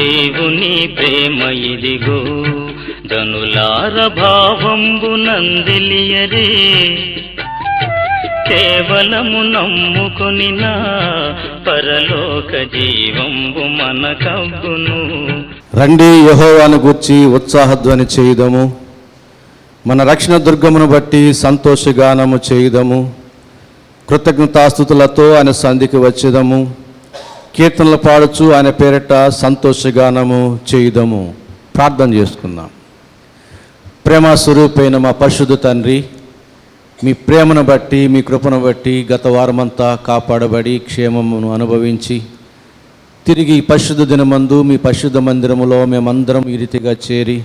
దేవుని ప్రేమ ఇదిగో జనులార భావంబు నందిలియరే కేవలము నమ్ముకొని నా పరలోక జీవంబు మనకవ్వును. రండి యెహోవాను గూర్చి ఉత్సాహధ్వని చేయుదము, మన రక్షణ దుర్గమును బట్టి సంతోషగానము చేయుదము. కృతజ్ఞతాస్తుతులతో ఆయన సంధికి వచ్చేదము, కీర్తనలు పాడుచు ఆయన పేరిట సంతోషగానము చేయుదము. ప్రార్థన చేసుకుందాం. ప్రేమ స్వరూపైన మా పరిశుద్ధ తండ్రి, మీ ప్రేమను బట్టి మీ కృపను బట్టి గత వారమంతా కాపాడబడి క్షేమమును అనుభవించి తిరిగి పరిశుద్ధ దినమందు మీ పరిశుద్ధ మందిరములో మేమందరం ఈ రీతిగా చేరి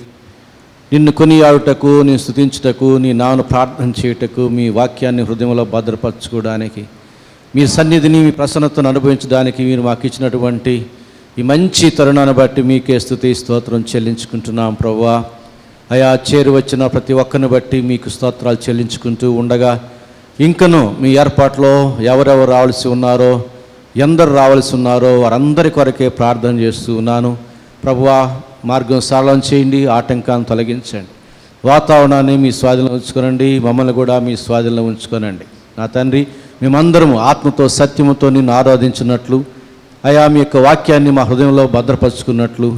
నిన్ను కొనియాడుటకు, నీ స్తుతించుటకు, నీ నామను ప్రార్థన చేయుటకు, మీ వాక్యాన్ని హృదయంలో భద్రపరచుకోవడానికి, మీ సన్నిధిని మీ ప్రసన్నతను అనుభవించడానికి మీరు మాకు ఇచ్చినటువంటి ఈ మంచి తరుణాన్ని బట్టి మీకే స్తుతి స్తోత్రం చెల్లించుకుంటున్నాం ప్రభువా. అయా చేరి వచ్చిన ప్రతి ఒక్కరిని బట్టి మీకు స్తోత్రాలు చెల్లించుకుంటూ ఉండగా ఇంకను మీ ఏర్పాట్లో ఎవరెవరు రావాల్సి ఉన్నారో, ఎందరు రావాల్సి ఉన్నారో వారందరి కొరకే ప్రార్థన చేస్తూ ఉన్నాను ప్రభువా. మార్గం సరళం చేయండి, ఆటంకాన్ని తొలగించండి, వాతావరణాన్ని మీ స్వాధీనంలో ఉంచుకోనండి, మమ్మల్ని కూడా మీ స్వాధీనంలో ఉంచుకోనండి. నా తండ్రి, మేమందరము ఆత్మతో సత్యముతో నిన్ను ఆరాధించినట్లు, అయా మీ యొక్క వాక్యాన్ని మా హృదయంలో భద్రపరుచుకున్నట్లు,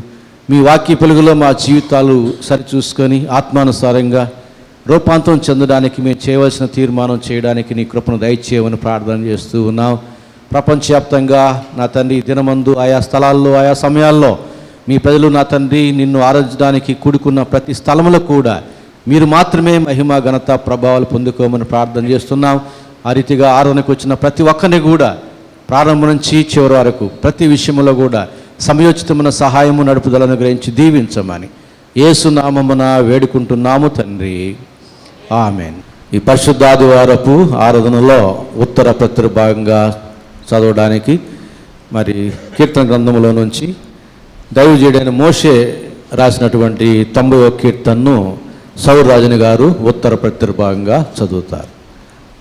మీ వాక్య వెలుగులో మా జీవితాలు సరిచూసుకొని ఆత్మానుసారంగా రూపాంతరం చెందడానికి మేము చేయవలసిన తీర్మానం చేయడానికి నీ కృపను దయచేయమని ప్రార్థన చేస్తూ ఉన్నాం. ప్రపంచవ్యాప్తంగా నా తండ్రి దినమందు ఆయా స్థలాల్లో ఆయా సమయాల్లో మీ ప్రజలు నా తండ్రి నిన్ను ఆరాధించడానికి కూడుకున్న ప్రతి స్థలంలో కూడా మీరు మాత్రమే మహిమ ఘనత ప్రభావాలు పొందుకోమని ప్రార్థన చేస్తున్నాం. ఆ రీతిగా ఆరాధనకు వచ్చిన ప్రతి ఒక్కరిని కూడా ప్రారంభం నుంచి చివరి వరకు ప్రతి విషయంలో కూడా సమయోచితమైన సహాయము నడుపుదలను గ్రహించి దీవించమని యేసు నామమున వేడుకుంటున్నాము తండ్రి, ఆమేన్. ఈ పరిశుద్ధ ఆదివారపు ఆరాధనలో ఉత్తర ప్రతి భాగంగా చదవడానికి మరి కీర్తన గ్రంథంలో నుంచి దైవజనుడైన మోషే రాసినటువంటి 90వ కీర్తనను సౌరాజుని గారు ఉత్తర ప్రతి భాగంగా చదువుతారు.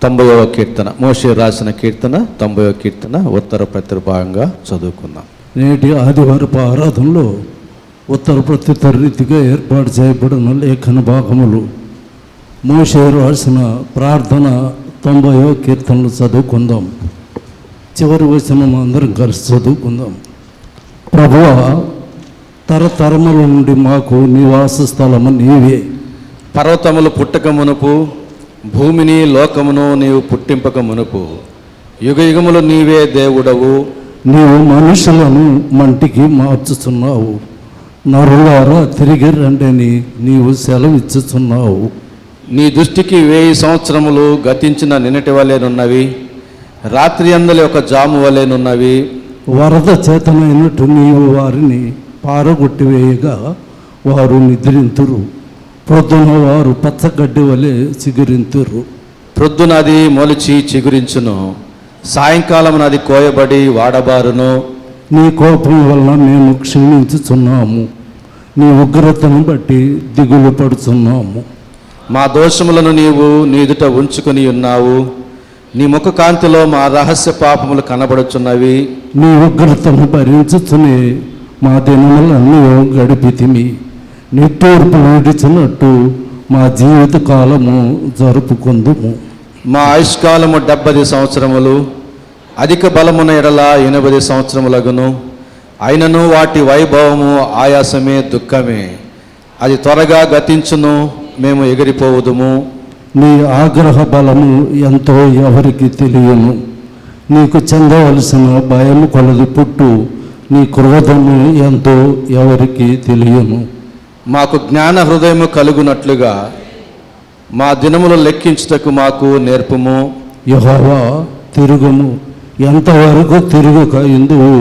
90వ కీర్తన, మోషే రాసిన కీర్తన 90వ కీర్తన ఉత్తర ప్రతి భాగంగా చదువుకుందాం. నేటి ఆదివారపు ఆరాధనలో ఉత్తర ప్రత్యుత్తర రీతిగా ఏర్పాటు చేయబడిన లేఖన భాగములు మోషే రాసిన ప్రార్థన 90వ కీర్తనలు చదువుకుందాం. చివరి వచనం అందరం కలిసి చదువుకుందాం. ప్రభువా, తరతరముల నుండి మాకు నివాస స్థలము నీవే. పర్వతములు పుట్టక మునుపు, భూమిని లోకమును నీవు పుట్టింపక మునుపు, యుగ యుగములు నీవే దేవుడవు. నీవు మనుషులను మంటికి మార్చుచున్నావు, నరులారా తిరిగి రండని నీవు సెలవిచ్చుచున్నావు. నీ దృష్టికి 1000 సంవత్సరములు గతించిన నిన్నటి వలెనున్నవి, రాత్రి అందలి ఒక జాము వలెనున్నవి. వరద చేతనైనట్టు నీవు వారిని పారగొట్టివేయగా వారు నిద్రింతురు, ప్రొద్దున వారు పచ్చగడ్డి వలె చిగురింతురు. ప్రొద్దున అది మొలిచి చిగురించును, సాయంకాలం అది కోయబడి వాడబారును. నీ కోపం వల్ల మేము క్షీణించుచున్నాము, నీ ఉగ్రతను బట్టి దిగులు పడుచున్నాము. మా దోషములను నీవు నీ ఎదుట ఉంచుకొని ఉన్నావు, నీ ముఖ కాంతిలో మా రహస్య పాపములు కనబడుచున్నవి. నీ ఉగ్రతను భరించుచునే మా దినములన్నీ గడిపితిమి, నిట్టూర్పు విడిచినట్టు మా జీవిత కాలము జరుపుకుందుము. మా ఆయుష్కాలము 70 సంవత్సరములు, అధిక బలమున ఎడల 80 సంవత్సరములగును. అయినను వాటి వైభవము ఆయాసమే దుఃఖమే, అది త్వరగా గతించును, మేము ఎగిరిపోవుదుము. నీ ఆగ్రహ బలము ఎంతో ఎవరికి తెలియను, నీకు చెందవలసిన భయము కొలది పుట్టు నీ క్రోధము ఎంతో ఎవరికి తెలియను. మాకు జ్ఞాన హృదయము కలుగునట్లుగా మా దినములు లెక్కించుటకు మాకు నేర్పుము. యెహోవా, తిరుగుము, ఎంతవరకు తిరుగుక ఇందువు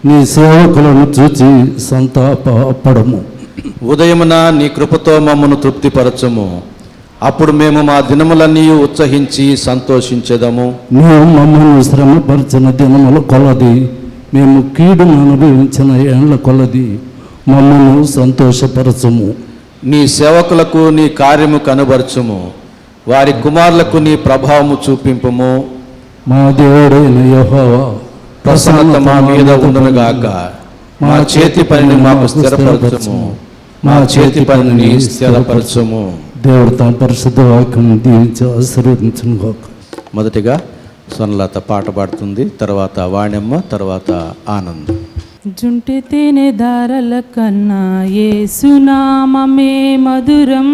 నీ సేవకులను చూచి సంతాపడము. ఉదయమున నీ కృపతో మమ్మను తృప్తిపరచము, అప్పుడు మేము మా దినములన్నీ ఉత్సహించి సంతోషించెదము. నీవు మమ్మల్ని శ్రమపరిచిన దినముల కొలది, మేము కీడును అనుభవించిన ఏండ్ల కొలది మమ్మను సంతోషపరచము. నీ సేవకులకు నీ కార్యము కనుబరచుము, వారి కుమారులకు నీ ప్రభావము చూపింపుము. మా దేవుడైన యెహోవా, ప్రసన్నత మా మీద ఉండునుగాక. మా చేతి పనిని మాకు స్థిరపరచుము, మా చేతి పనిని స్థిరపరచుము. దేవుడు తన పరిశుద్ధ వాక్యం దీవించి ఆశీర్వదించును గాక. మొదటిగా సొనలత పాట పాడుతుంది, తర్వాత వాణ్యమ్మ, తర్వాత ఆనంద్. జుంటి తేనె దారల కన్నా యేసునామమే మధురం,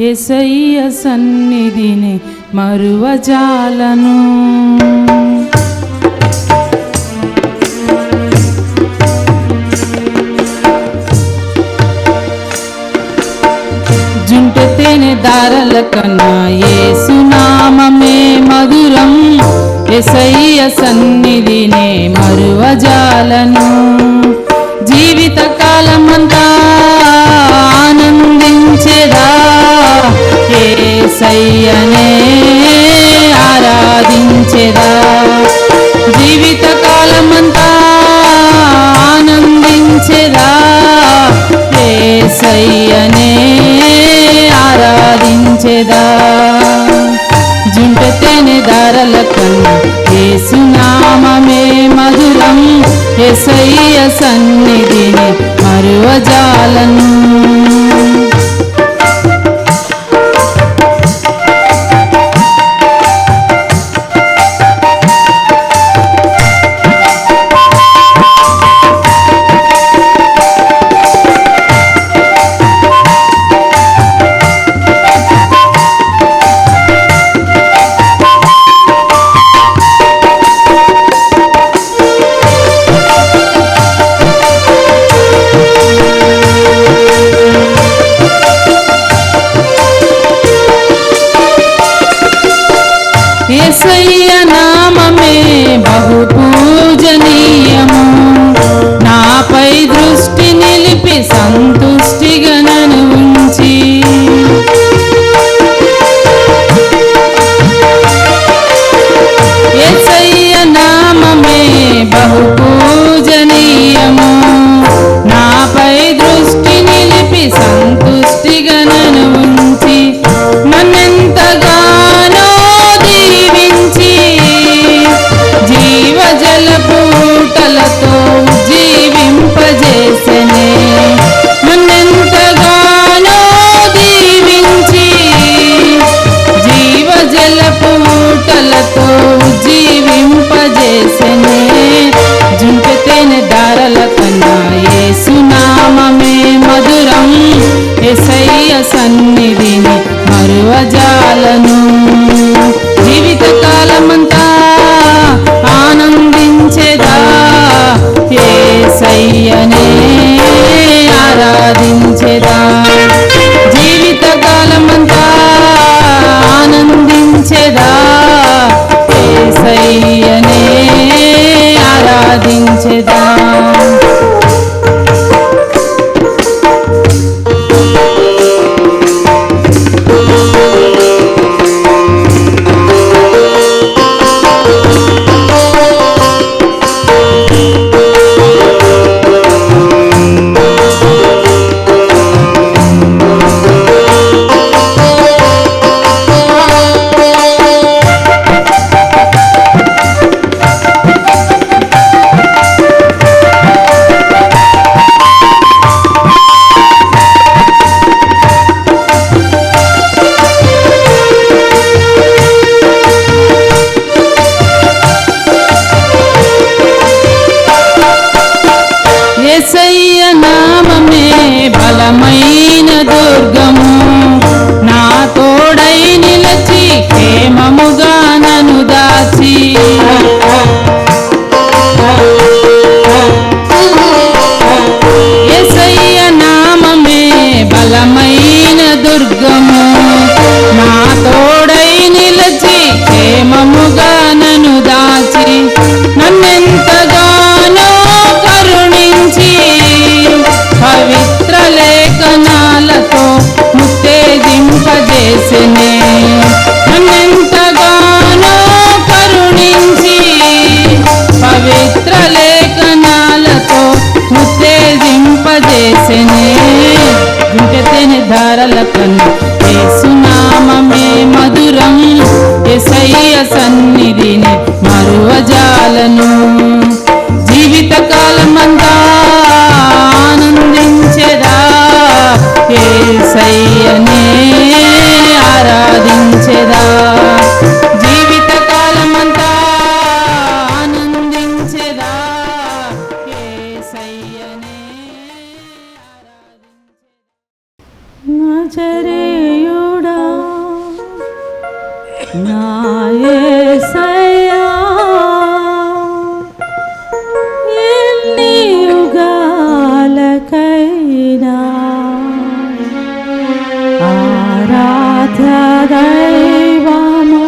యేసయ్య సన్నిధిని మరువజాలను. జుంటి తేనె దారల కన్నా యేసునామమే మధురం, యేసయ్య సన్నిధినే మరువజాలను. జీవిత కాలమంతా ఆనందించెదా, యేసయ్యనే ఆరాధించెదా. జీవిత కాలమంతా ఆనందించెదా, యేసయ్యనే ఆరాధించెదా. జుంట తేనె దారల కన్నా యేసునామమే మధురం, యేసయ్య సన్నిధిని మరువజాలను. యేసయ్య నామమే బహు పూజనీయము, నాపై దృష్టి నిలిపి సంతుష్టిగా నన్ను ఉంచి. యేసయ్య నామమే బహు పూజనీయము, నాపై దృష్టి నిలిపి సంతుష్టిగా నన్ను ఉంచి. నన్నెంతగానో దీవించి జీవజలపు ఊటలతో జీవింపజేసెనే. నన్నెంతగానో దీవించి జీవజలపు ఊటలతో జీవింపజేసెనే. జుంట తేనె దారల కన్నా యేసునామమే మధురం, యేసయ్య సన్నిధిని మరువజాలను. జీవిత కాలమంతా ఆనందించెదా, యేసయ్యనే ఆరాధించెదా. జీవిత కాలమంతా ఆనందించెదా, యేసయ్యనే ఆరాధించెదా. యేసయ్య నామమే బలమైన దుర్గము, నా తోడై నిలచి క్షేమముగా నన్ను దాచి. యేసయ్య నామమే బలమైన దుర్గము, నా తోడై నిలచి క్షేమముగా నన్ను దాచి. నన్నెంతగానో కరుణించి పవిత్ర లేఖనాలతో ముత్తేదింపజేసెనే. నన్నెంతగానో కరుణించి పవిత్ర లేఖనాలతో ముత్తేదింపజేసెనే. జుంట తేనె దారల కన్నా నజరేయుడా నా యేసయ్యా ఎన్ని యుగాలకైనా ఆరాధ్య దైవము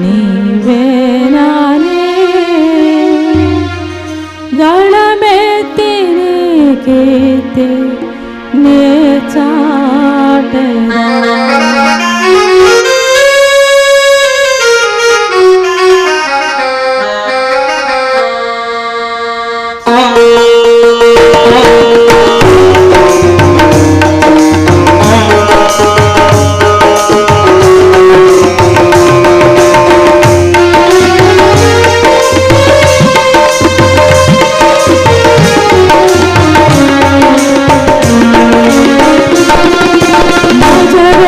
నీవేనానే గళమెత్తి నీ కీర్తి నే చాటెదా నజరేయుడా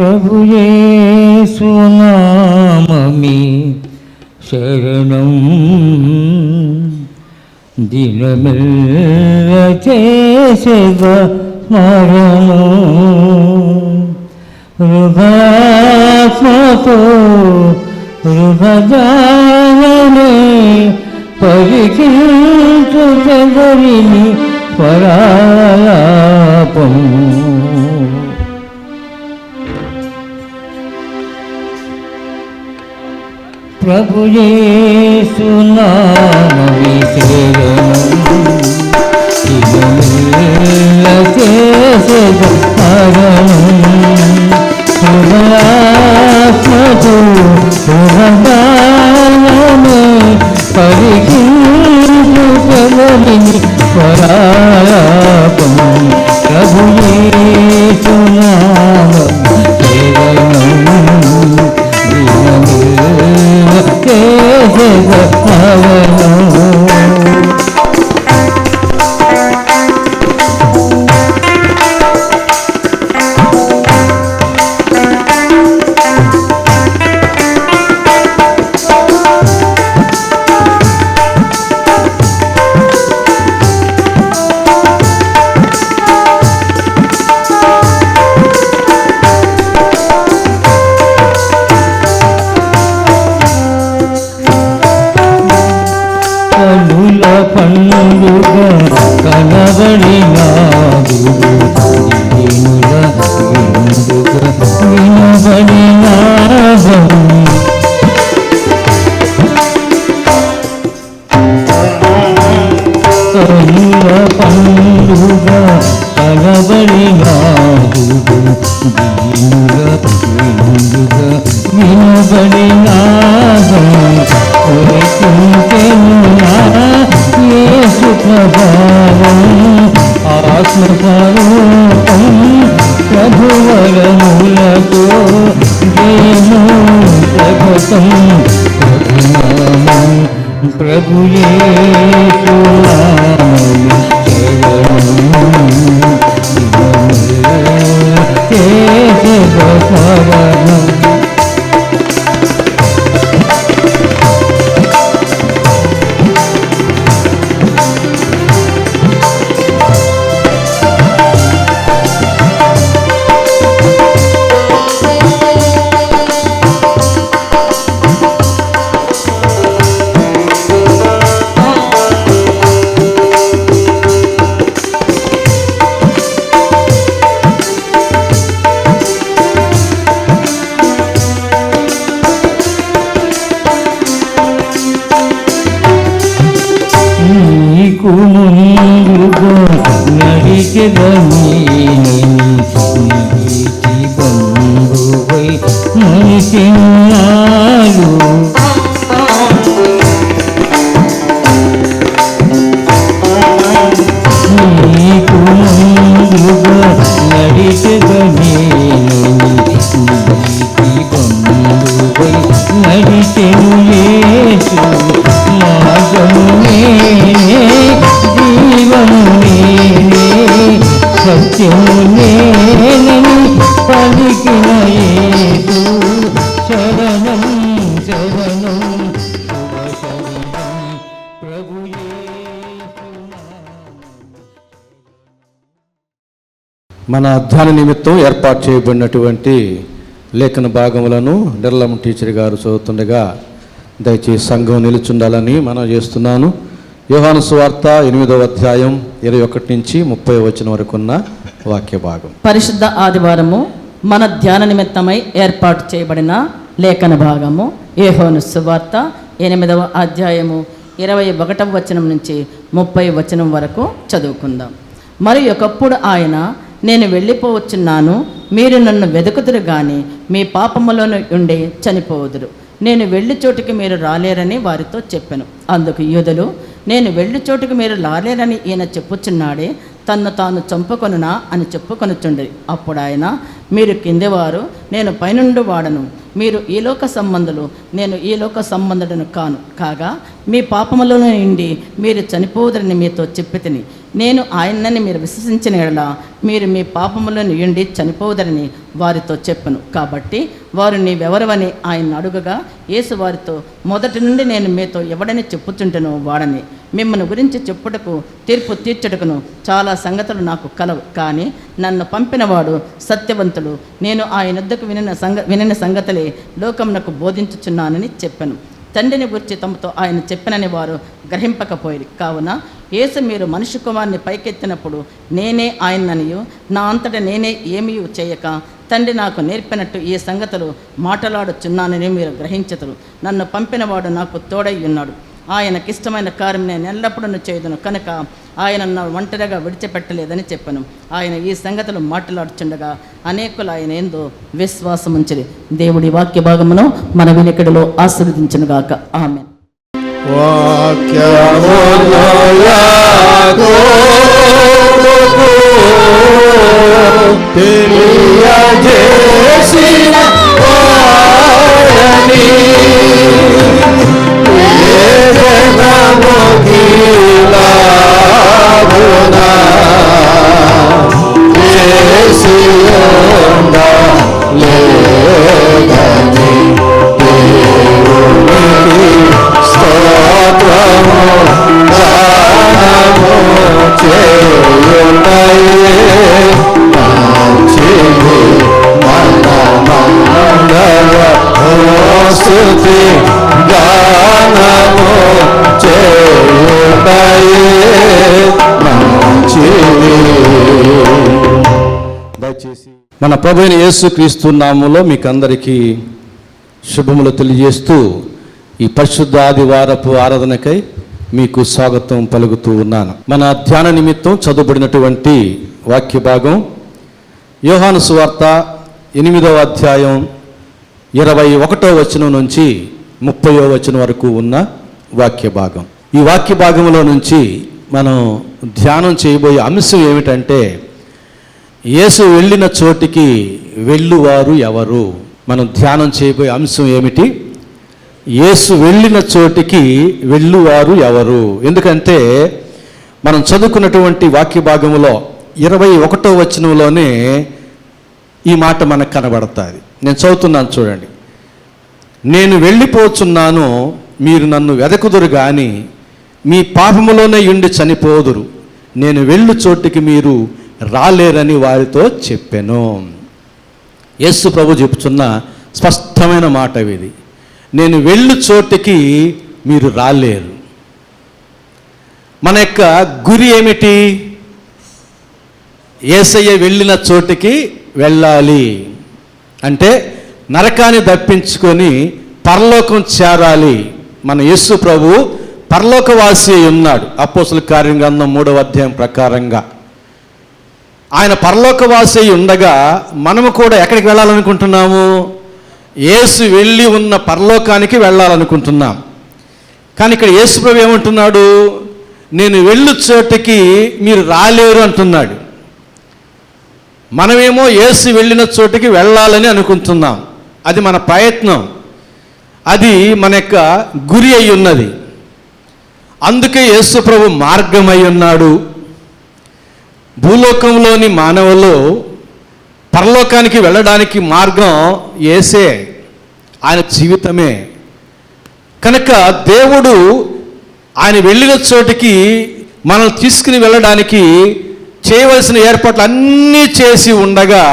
ప్రభు యేసు నామమే శరణం దినమెల్ల చేసేద స్మరణం హృదయాత్మతో హృదయాలనే పరికించు జగరిని పరాలాపం ప్రభు యేసు నామమే శరణం దినమెల్ల చేసేద స్మరణం హృదయాత్మతో హృదయాలనే పరికించు జగరిని పరాలాపం ప్రభు యేసు నామమే శరణం దినమెల్ల చేసేద స్మరణం కనుల పండుగ కనబడినాడు దీనుల పండుగ వినబడినాదం కనుల పండుగ కనబడినాడు దీనుల పండుగ వినబడినాదం యేసు ప్రభావం ఆత్మస్వరూపం ప్రభువరములతో జయము ప్రగతం ప్రభునామం ప్రభు యేసు నామమే శరణం దినమెల్ల చేసేద స్మరణం నీకు ముందుగా నడిచెదనీ నీటి బంధువై మనిషిన్నాడు నీకు ముందుగా నడిచెదనీ నీటి బంధువై నడిచెను యేసు మార్గము నేనే జీవము నేనే సత్యము నేనని పలికిన యేసు శరణం శరణం శుభ శరణం ప్రభు యేసు మన ధ్యాన నిమిత్తం ఏర్పాటు చేయబడినటువంటి లేఖన భాగములను నిర్లమ టీచర్ గారు చదువుతుండగా దయచేసి సంఘం నిలుచుండాలని మనం చేస్తున్నాను. యోహాను సువార్త 8వ అధ్యాయం 21 నుంచి 30 వచనం వరకు ఉన్న వాక్య భాగం. పరిశుద్ధ ఆదివారము మన ధ్యాన నిమిత్తమై ఏర్పాటు చేయబడిన లేఖన భాగము యోహాను సువార్త 8వ అధ్యాయము 21వ వచనం నుంచి 30 వచనం వరకు చదువుకుందాం. మరి ఒకప్పుడు ఆయన, నేను వెళ్ళిపోవచ్చున్నాను, మీరు నన్ను వెతుకుదురు గాని మీ పాపములోను ఉండి చనిపోవుదురు. నేను వెళ్ళి చోటుకి మీరు రాలేరని వారితో చెప్పాను. అందుకు యూదులు, నేను వెళ్ళి చోటుకి మీరు రాలేరని ఈయన చెప్పుచున్నాడే, తన్ను తాను చంపుకొనునా అని చెప్పుకొనుచుండేది. అప్పుడు ఆయన, మీరు కిందివారు, నేను పైనుండి వాడను. మీరు ఈ లోక సంబంధులు, నేను ఈ లోక సంబంధుడను కాను. కాగా మీ పాపములో నుండి మీరు చనిపోదురని మీతో చెప్పితిని. నేను ఆయనని మీరు విశ్వసించిన యెడల మీరు మీ పాపములో నిండి చనిపోదరని వారితో చెప్పను. కాబట్టి వారు నీవెవరవని ఆయన అడుగగా యేసు వారితో, మొదటి నుండి నేను మీతో ఎవడని చెప్పుచుంటెనో వాడని. మిమ్మల్ని గురించి చెప్పుటకు తీర్పు తీర్చుటకును చాలా సంగతులు నాకు కలవు, కానీ నన్ను పంపినవాడు సత్యవంతుడు. నేను ఆయన వద్దకు వినిన సంగతులే లోకమునకు బోధించుచున్నానని చెప్పాను. తండ్రిని గురించి తమతో ఆయన చెప్పనని వారు గ్రహింపకపోయి, కావున యేసు మీరు మనిషి కుమారుని పైకెత్తినప్పుడు నేనే ఆయననియు నా అంతటా నేనే ఏమీ చేయక తండ్రి నాకు నేర్పినట్టు ఈ సంగతులు మాట్లాడుచున్నానని మీరు గ్రహించతురు. నన్ను పంపినవాడు నాకు తోడై ఉన్నాడు. ఆయనకిష్టమైన కార్యం నేను ఎల్లప్పుడూ చేయదును కనుక ఆయన నన్ను ఒంటరిగా విడిచిపెట్టలేదని చెప్పాను. ఆయన ఈ సంగతులు మాట్లాడుచుండగా అనేకులు ఆయన ఏందో విశ్వాసం ఉంచిరి. దేవుడి వాక్య భాగమును మన వినికిడిలో ఆశీర్వదించునుగాక. ఆమేన్. మన ప్రభువైన యేసుక్రీస్తు నామములో మీకు అందరికీ శుభములు తెలియజేస్తూ ఈ పరిశుద్ధ ఆదివారపు ఆరాధనకై మీకు స్వాగతం పలుకుతూ ఉన్నాను. మన ధ్యాన నిమిత్తం చదువుబడినటువంటి వాక్య భాగం యోహాను సువార్త 8వ అధ్యాయం 21వ వచనం నుంచి 30వ వచనం వరకు ఉన్న వాక్య భాగం. ఈ వాక్య భాగంలో నుంచి మనం ధ్యానం చేయబోయే అంశం ఏమిటంటే, యేసు వెళ్ళిన చోటికి వెళ్ళువారు ఎవరు? మనం ధ్యానం చేయబోయే అంశం ఏమిటి? యేసు వెళ్ళిన చోటికి వెళ్ళువారు ఎవరు? ఎందుకంటే మనం చదువుకున్నటువంటి వాక్య భాగంలో 21వ వచనంలోనే ఈ మాట మనకు కనబడుతుంది. నేను చదువుతున్నాను చూడండి. నేను వెళ్ళిపోచున్నాను, మీరు నన్ను వెదకుదురు కానీ మీ పాపములోనే ఉండి చనిపోదురు. నేను వెళ్ళు చోటికి మీరు రాలేరని వారితో చెప్పాను. యేసు ప్రభు చెప్తున్న స్పష్టమైన మాట ఇది. నేను వెళ్ళు చోటికి మీరు రాలేరు. మన యొక్క గురి ఏమిటి? యేసయ్య వెళ్ళిన చోటికి వెళ్ళాలి అంటే నరకాన్ని తప్పించుకొని పరలోకం చేరాలి. మన యేసు ప్రభు పరలోకవాసి ఉన్నాడు. అపోస్తలుల కార్యం గ్రంథం 3వ అధ్యాయం ప్రకారంగా ఆయన పరలోకవాసి ఉండగా మనము కూడా ఎక్కడికి వెళ్ళాలనుకుంటున్నాము? యేసు వెళ్ళి ఉన్న పరలోకానికి వెళ్ళాలనుకుంటున్నాం. కానీ ఇక్కడ యేసు ప్రభు ఏమంటున్నాడు? నేను వెళ్ళు చోటికి మీరు రాలేరు అంటున్నాడు. మనమేమో యేసు వెళ్ళిన చోటికి వెళ్ళాలని అనుకుంటున్నాం. అది మన ప్రయత్నం, అది మన యొక్క గురి అయి ఉన్నది. అందుకే యేసు ప్రభు మార్గమై ఉన్నాడు. భూలోకంలోని మానవులు పరలోకానికి వెళ్ళడానికి మార్గం యేసే, ఆయన జీవితమే. కనుక దేవుడు ఆయన వెళ్ళిన చోటికి మనల్ని తీసుకుని వెళ్ళడానికి చేయవలసిన ఏర్పాట్లు అన్నీ చేసి ఉండగా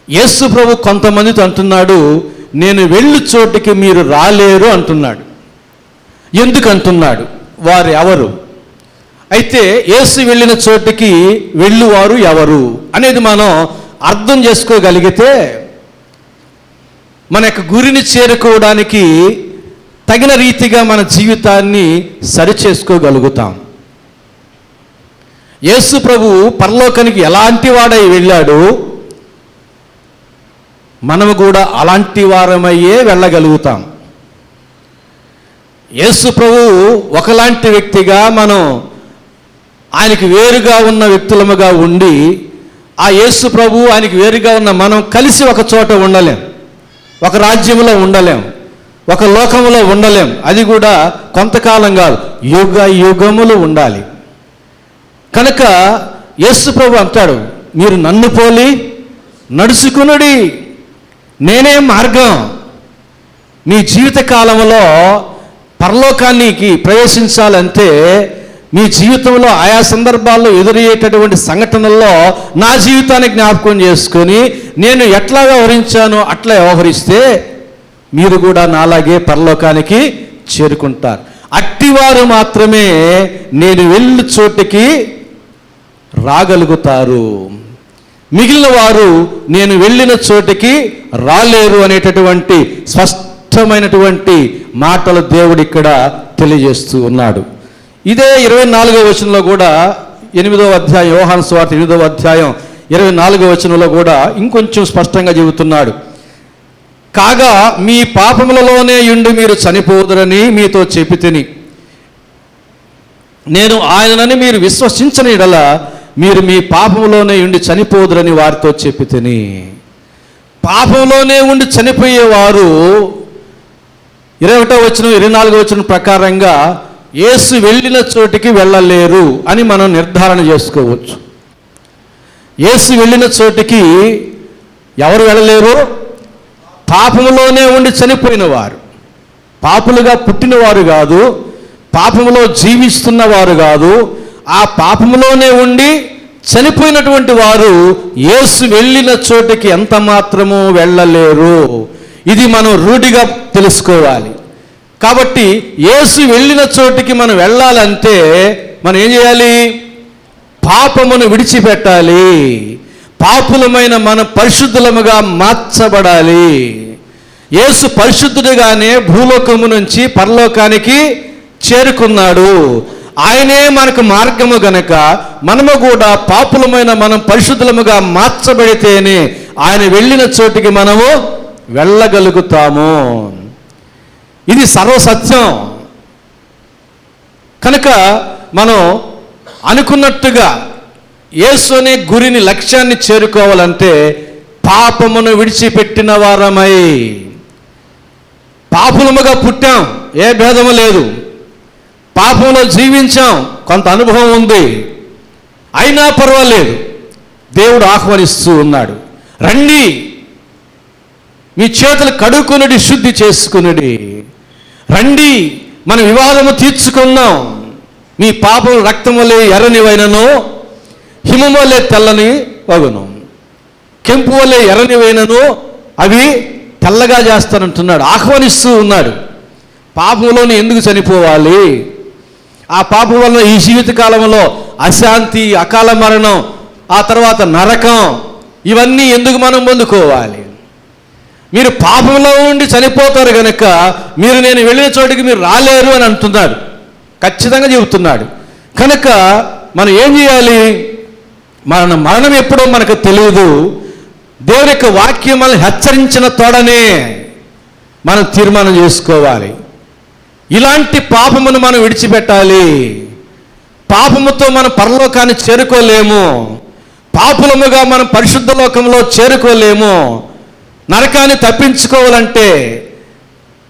యేసు ప్రభు కొంతమందితో అంటున్నాడు, నేను వెళ్ళు చోటికి మీరు రాలేరు అంటున్నాడు. ఎందుకు అంటున్నాడు? వారు ఎవరు? అయితే యేసు వెళ్ళిన చోటికి వెళ్ళువారు ఎవరు అనేది మనం అర్థం చేసుకోగలిగితే మన యొక్క గురిని చేరుకోవడానికి తగిన రీతిగా మన జీవితాన్ని సరిచేసుకోగలుగుతాం. యేసు ప్రభు పరలోకానికి ఎలాంటి వాడై వెళ్ళాడు, మనము కూడా అలాంటి వారమయ్యే వెళ్ళగలుగుతాం. యేసు ప్రభు ఒకలాంటి వ్యక్తిగా మనం ఆయనకి వేరుగా ఉన్న వ్యక్తులముగా ఉండి, ఆ యేసు ప్రభు ఆయనకి వేరుగా ఉన్న మనం కలిసి ఒక చోట ఉండలేం, ఒక రాజ్యంలో ఉండలేం, ఒక లోకంలో ఉండలేం. అది కూడా కొంతకాలం కాదు, యుగ యుగములు ఉండాలి. కనుక యేసు ప్రభు అంటాడు, మీరు నన్ను పోలి నడుచుకునుడి, నేనే మార్గం. మీ జీవిత కాలంలో పరలోకానికి ప్రవేశించాలంటే మీ జీవితంలో ఆయా సందర్భాల్లో ఎదురయ్యేటటువంటి సంఘటనల్లో నా జీవితాన్ని జ్ఞాపకం చేసుకొని నేను ఎట్లా వ్యవహరించానో అట్లా వ్యవహరిస్తే మీరు కూడా నాలాగే పరలోకానికి చేరుకుంటారు. అట్టివారు మాత్రమే నేను వెళ్ళి చోటికి రాగలుగుతారు, మిగిలిన వారు నేను వెళ్ళిన చోటికి రాలేరు అనేటటువంటి స్పష్టమైనటువంటి మాటలు దేవుడు ఇక్కడ తెలియజేస్తూ ఉన్నాడు. ఇదే 24వ వచనంలో కూడా 8వ అధ్యాయం, యోహాను సువార్త 8వ అధ్యాయం 24వ వచనంలో కూడా ఇంకొంచెం స్పష్టంగా చెబుతున్నాడు. కాగా మీ పాపములలోనే ఉండి మీరు చనిపోదురని మీతో చెప్పి తిని, నేను ఆయనని మీరు విశ్వసించని యెడల మీరు మీ పాపంలోనే ఉండి చనిపోదురని వారితో చెప్పి తిని. పాపంలోనే ఉండి చనిపోయేవారు 21వ వచనం 24వ వచనం ప్రకారంగా యేసు వెళ్ళిన చోటికి వెళ్ళలేరు అని మనం నిర్ధారణ చేసుకోవచ్చు. యేసు వెళ్ళిన చోటికి ఎవరు వెళ్ళలేరు? పాపములోనే ఉండి చనిపోయిన వారు, పాపులుగా పుట్టినవారు కాదు, పాపములో జీవిస్తున్నవారు కాదు, ఆ పాపములోనే ఉండి చనిపోయినటువంటి వారు యేసు వెళ్ళిన చోటికి ఎంత మాత్రము వెళ్ళలేరు. ఇది మనం రూఢిగా తెలుసుకోవాలి. కాబట్టి యేసు వెళ్ళిన చోటికి మనం వెళ్ళాలంటే మనం ఏం చేయాలి? పాపమును విడిచిపెట్టాలి. పాపులమైన మనం పరిశుద్ధులముగా మార్చబడాలి. యేసు పరిశుద్ధుడిగానే భూలోకము నుంచి పరలోకానికి చేరుకున్నాడు. ఆయనే మనకు మార్గము గనక మనము కూడా పాపులమైన మనం పరిశుద్ధులముగా మార్చబడితేనే ఆయన వెళ్ళిన చోటికి మనము వెళ్ళగలుగుతాము. ఇది సర్వసత్యం. కనుక మనం అనుకున్నట్టుగా యేసు అనే గురిని, లక్ష్యాన్ని చేరుకోవాలంటే పాపమును విడిచిపెట్టిన వారమై, పాపులముగా పుట్టాం, ఏ భేదము లేదు, పాపంలో జీవించాం, కొంత అనుభవం ఉంది, అయినా పర్వాలేదు, దేవుడు ఆహ్వానిస్తూ ఉన్నాడు. రండి, మీ చేతులు కడుక్కునుడి, శుద్ధి చేసుకునుడి, రండి, మన వివాదము తీర్చుకుందాం. మీ పాపం రక్తం వలె ఎర్రనివైనను హిమం వలె తెల్లని వగును, కెంపు వలె ఎర్రనివైనను అవి తెల్లగా చేస్తానంటున్నాడు, ఆహ్వానిస్తూ ఉన్నాడు. పాపంలోనే ఎందుకు చనిపోవాలి? ఆ పాపం వలన ఈ జీవిత కాలంలో అశాంతి, అకాల మరణం, ఆ తర్వాత నరకం, ఇవన్నీ ఎందుకు మనం పొందుకోవాలి? మీరు పాపంలో ఉండి చనిపోతారు కనుక మీరు నేను వెళ్ళిన చోటికి మీరు రాలేరు అని అంటున్నాడు, ఖచ్చితంగా చెబుతున్నాడు. కనుక మనం ఏం చేయాలి? మన మరణం ఎప్పుడో మనకు తెలియదు. దేవుని యొక్క వాక్యం మనల్ని హెచ్చరించిన తోడనే మనం తీర్మానం చేసుకోవాలి. ఇలాంటి పాపమును మనం విడిచిపెట్టాలి. పాపముతో మనం పరలోకాన్ని చేరుకోలేము, పాపులముగా మనం పరిశుద్ధ లోకంలో చేరుకోలేము. నరకాన్ని తప్పించుకోవాలంటే,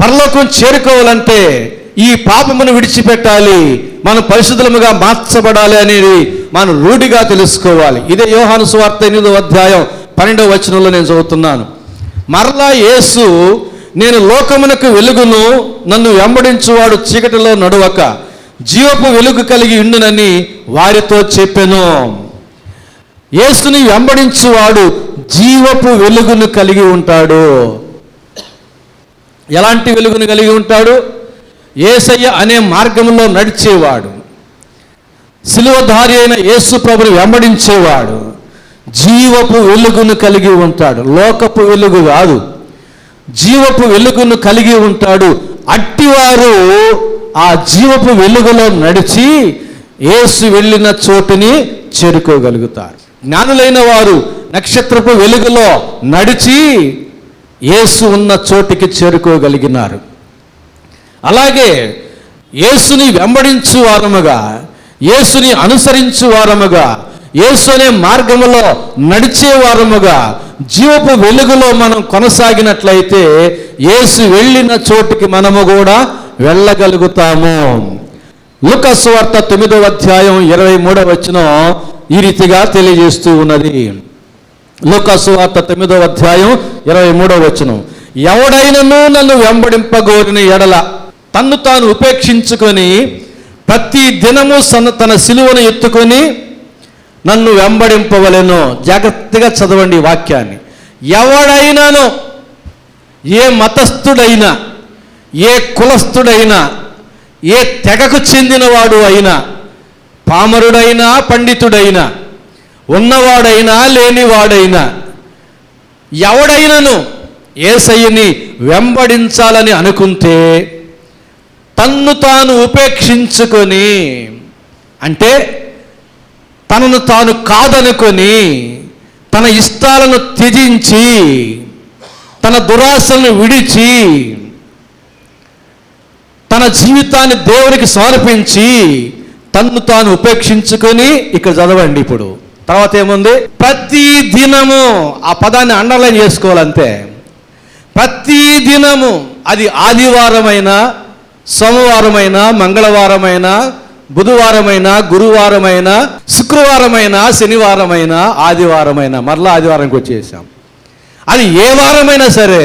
పరలోకం చేరుకోవాలంటే ఈ పాపమును విడిచిపెట్టాలి, మనం పరిశుద్ధముగా మార్చబడాలి అనేది మనం రూఢిగా తెలుసుకోవాలి. ఇదే యోహాను సువార్త 8వ అధ్యాయం 12వ వచనంలో నేను చదువుతున్నాను. మరలా యేసు, నేను లోకమునకు వెలుగును, నన్ను వెంబడించువాడు చీకటిలో నడువక జీవపు వెలుగు కలిగి ఉండునని వారితో చెప్పెను. యేసుని వెంబడించువాడు జీవపు వెలుగును కలిగి ఉంటాడు. ఎలాంటి వెలుగును కలిగి ఉంటాడు? యేసయ్య అనే మార్గంలో నడిచేవాడు, శిలువధారి అయిన యేసు ప్రభుని వెంబడించేవాడు జీవపు వెలుగును కలిగి ఉంటాడు. లోకపు వెలుగు కాదు, జీవపు వెలుగును కలిగి ఉంటాడు. అట్టివారు ఆ జీవపు వెలుగులో నడిచి యేసు వెళ్ళిన చోటుని చేరుకోగలుగుతారు. జ్ఞానులైన వారు నక్షత్రపు వెలుగులో నడిచి యేసు ఉన్న చోటికి చేరుకోగలిగినారు. అలాగే యేసుని వెంబడించు వారముగా, యేసుని అనుసరించు వారముగా, యేసు అనే మార్గములో నడిచే వారముగా జీవపు వెలుగులో మనం కొనసాగినట్లయితే యేసు వెళ్ళిన చోటికి మనము కూడా వెళ్ళగలుగుతాము. లూకా సువార్త 9వ అధ్యాయం 23వ వచనం ఈ రీతిగా తెలియజేస్తూ ఉన్నది. లూకా సువార్త 9వ అధ్యాయం 23వ వచనం, ఎవడైనను నన్ను వెంబడింపగోరిన ఎడల తన్ను తాను ఉపేక్షించుకొని ప్రతి దినము తన సిలువను ఎత్తుకొని నన్ను వెంబడింపవలెను. జాగ్రత్తగా చదవండి ఈ వాక్యాన్ని. ఎవడైనాను, ఏ మతస్థుడైనా, ఏ కులస్థుడైనా, ఏ తెగకు చెందినవాడు అయినా, పామరుడైనా పండితుడైనా, ఉన్నవాడైనా లేనివాడైనా, ఎవడైనను యేసయ్యని వెంబడించాలని అనుకుంటే తన్ను తాను ఉపేక్షించుకొని, అంటే తనను తాను కాదనుకొని తన ఇష్టాలను త్యజించి తన దురాశలను విడిచి తన జీవితాన్ని దేవునికి సమర్పించి తన్ను తాను ఉపేక్షించుకొని, ఇక్కడ చదవండి ఇప్పుడు తర్వాత ఏముంది, ప్రతి దినము, ఆ పదాన్ని అండర్లైన్ చేసుకోవాలంతే. ప్రతి దినము, అది ఆదివారమైనా, సోమవారమైనా, మంగళవారమైనా, బుధవారమైనా, గురువారమైనా, శుక్రవారమైనా, శనివారమైనా, ఆదివారమైనా, మరలా ఆదివారంకి వచ్చేసాం. అది ఏ వారమైనా సరే,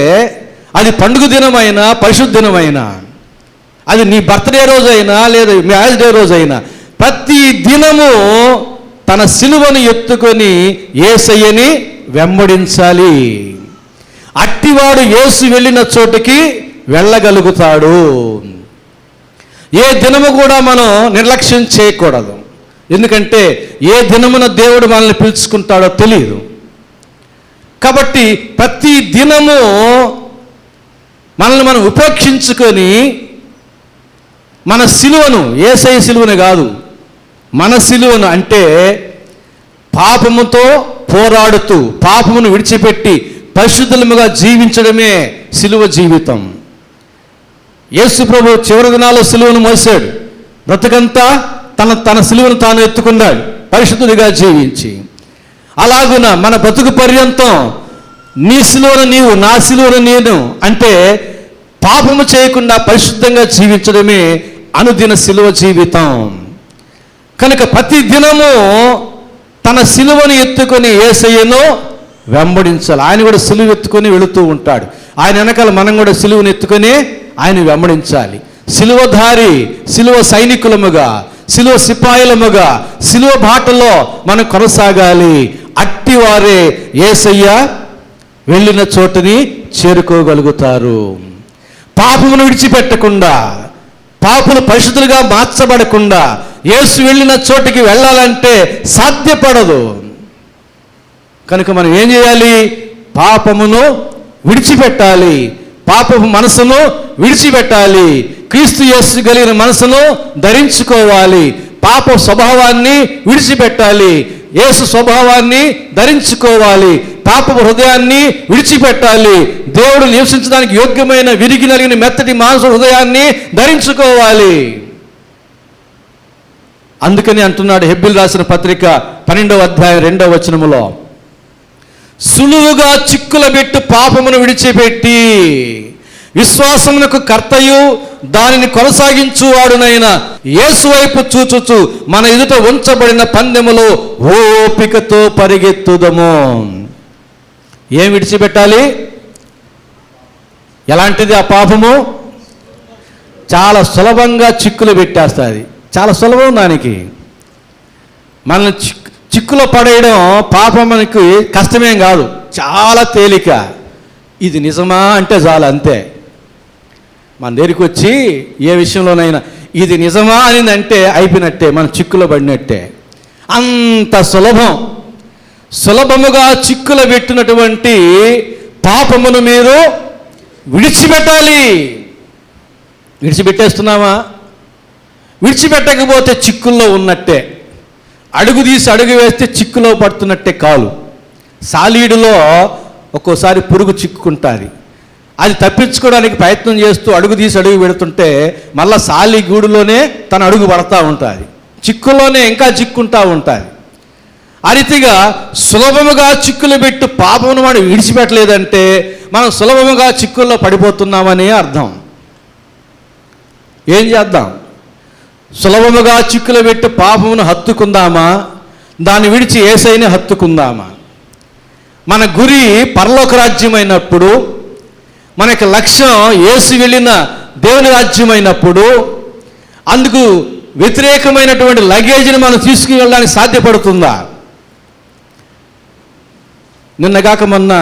అది పండుగ దినమైనా, పరిశుద్ధ దినమైనా, అది నీ బర్త్డే రోజైనా లేదా మ్యారేజ్ డే రోజైనా, ప్రతి దినము తన సిలువను ఎత్తుకొని యేసయ్యని వెంబడించాలి. అట్టివాడు యేసు వెళ్ళిన చోటికి వెళ్ళగలుగుతాడు. ఏ దినము కూడా మనం నిర్లక్ష్యం చేయకూడదు. ఎందుకంటే ఏ దినమున దేవుడు మనల్ని పిలుచుకుంటాడో తెలియదు. కాబట్టి ప్రతి దినము మనల్ని మనం ఉపేక్షించుకొని మన సిలువను, యేసయ్య సిలువను కాదు, మన సిలువను, అంటే పాపముతో పోరాడుతూ పాపమును విడిచిపెట్టి పరిశుద్ధముగా జీవించడమే సిలువ జీవితం. యేసు ప్రభు చివరి దినాల్లో సిలువను మోసాడు. బ్రతుకంతా తన సిలువను తాను ఎత్తుకున్నాడు పరిశుద్ధుడిగా జీవించి. అలాగున మన బ్రతుకు పర్యంతం నీ సిలువను నీవు, నా సిలువను నేను, అంటే పాపము చేయకుండా పరిశుద్ధంగా జీవించడమే అనుదిన సిలువ జీవితం. కనుక ప్రతి దినము తన సిలువను ఎత్తుకొని యేసయ్యను వెంబడించాలి. ఆయన కూడా సిలువ ఎత్తుకొని వెళుతూ ఉంటాడు. ఆయన వెనకాల మనం కూడా సిలువను ఎత్తుకొని ఆయన వెంబడించాలి. సిలువధారి, సిలువ సైనికులముగా, సిలువ సిపాయిలముగా, సిలువ బాటలో మనం కొనసాగాలి. అట్టివారే యేసయ్య వెళ్ళిన చోటుని చేరుకోగలుగుతారు. పాపమును విడిచిపెట్టకుండా, పాపులు పరిశుద్ధులుగా మార్చబడకుండా యేసు వెళ్ళిన చోటికి వెళ్ళాలంటే సాధ్యపడదు. కనుక మనం ఏం చేయాలి? పాపమును విడిచిపెట్టాలి, పాపపు మనసును విడిచిపెట్టాలి, క్రీస్తు యేసు కలిగిన మనసును ధరించుకోవాలి, పాప స్వభావాన్ని విడిచిపెట్టాలి, యేసు స్వభావాన్ని ధరించుకోవాలి, పాపపు హృదయాన్ని విడిచిపెట్టాలి, దేవుడు నివసించడానికి యోగ్యమైన విరిగి నలిగిన మెత్తటి మాంస హృదయాన్ని ధరించుకోవాలి. అందుకని అంటున్నాడు హెబ్రీయులకు రాసిన పత్రిక 12వ అధ్యాయం 2వ వచనములో, సులువుగా చిక్కుల పెట్టు పాపమును విడిచిపెట్టి విశ్వాసమునకు కర్తయు దానిని కొనసాగించువాడునైన యేసు వైపు చూచుచు మన ఎదుట ఉంచబడిన పందెములో ఓపికతో పరిగెత్తుదము. ఏం విడిచిపెట్టాలి? ఎలాంటిది ఆ పాపము? చాలా సులభంగా చిక్కులు పెట్టేస్తుంది. చాలా సులభం దానికి. మనల్ని చిక్కులో పడేయడం పాపం మనకి కష్టమేం కాదు, చాలా తేలిక. ఇది నిజమా అంటే చాలు, అంతే. మన దగ్గరికి వచ్చి ఏ విషయంలోనైనా ఇది నిజమా అనిందంటే అయిపోయినట్టే, మనం చిక్కులో పడినట్టే. అంత సులభముగా చిక్కులో పెట్టినటువంటి పాపమును మీరు విడిచిపెట్టాలి. విడిచిపెట్టేస్తున్నామా? విడిచిపెట్టకపోతే చిక్కుల్లో ఉన్నట్టే. అడుగు తీసి అడుగు వేస్తే చిక్కులో పడుతున్నట్టే కాలు. సాలీడులో ఒక్కోసారి పురుగు చిక్కుకుంటుంది. అది తప్పించుకోవడానికి ప్రయత్నం చేస్తూ అడుగు తీసి అడుగు పెడుతుంటే మళ్ళీ సాలి గూడులోనే తన అడుగు పడతా ఉంటుంది, చిక్కుల్లోనే ఇంకా చిక్కుంటూ ఉంటుంది. ఆ రీతిగా సులభముగా చిక్కులు పెట్టు పాపమును వాడు విడిచిపెట్టలేదంటే మనం సులభముగా చిక్కుల్లో పడిపోతున్నామని అర్థం. ఏం చేద్దాం? సులభముగా చిక్కులు పెట్టి పాపమును హత్తుకుందామా, దాన్ని విడిచి యేసయ్యని హత్తుకుందామా? మన గురి పరలోక రాజ్యమైనప్పుడు, మనకి లక్ష్యం యేసు వెళ్ళిన దేవుని రాజ్యమైనప్పుడు, అందుకు వ్యతిరేకమైనటువంటి లగేజ్ని మనం తీసుకువెళ్ళడానికి సాధ్యపడుతుందా? నిన్నగాక మొన్న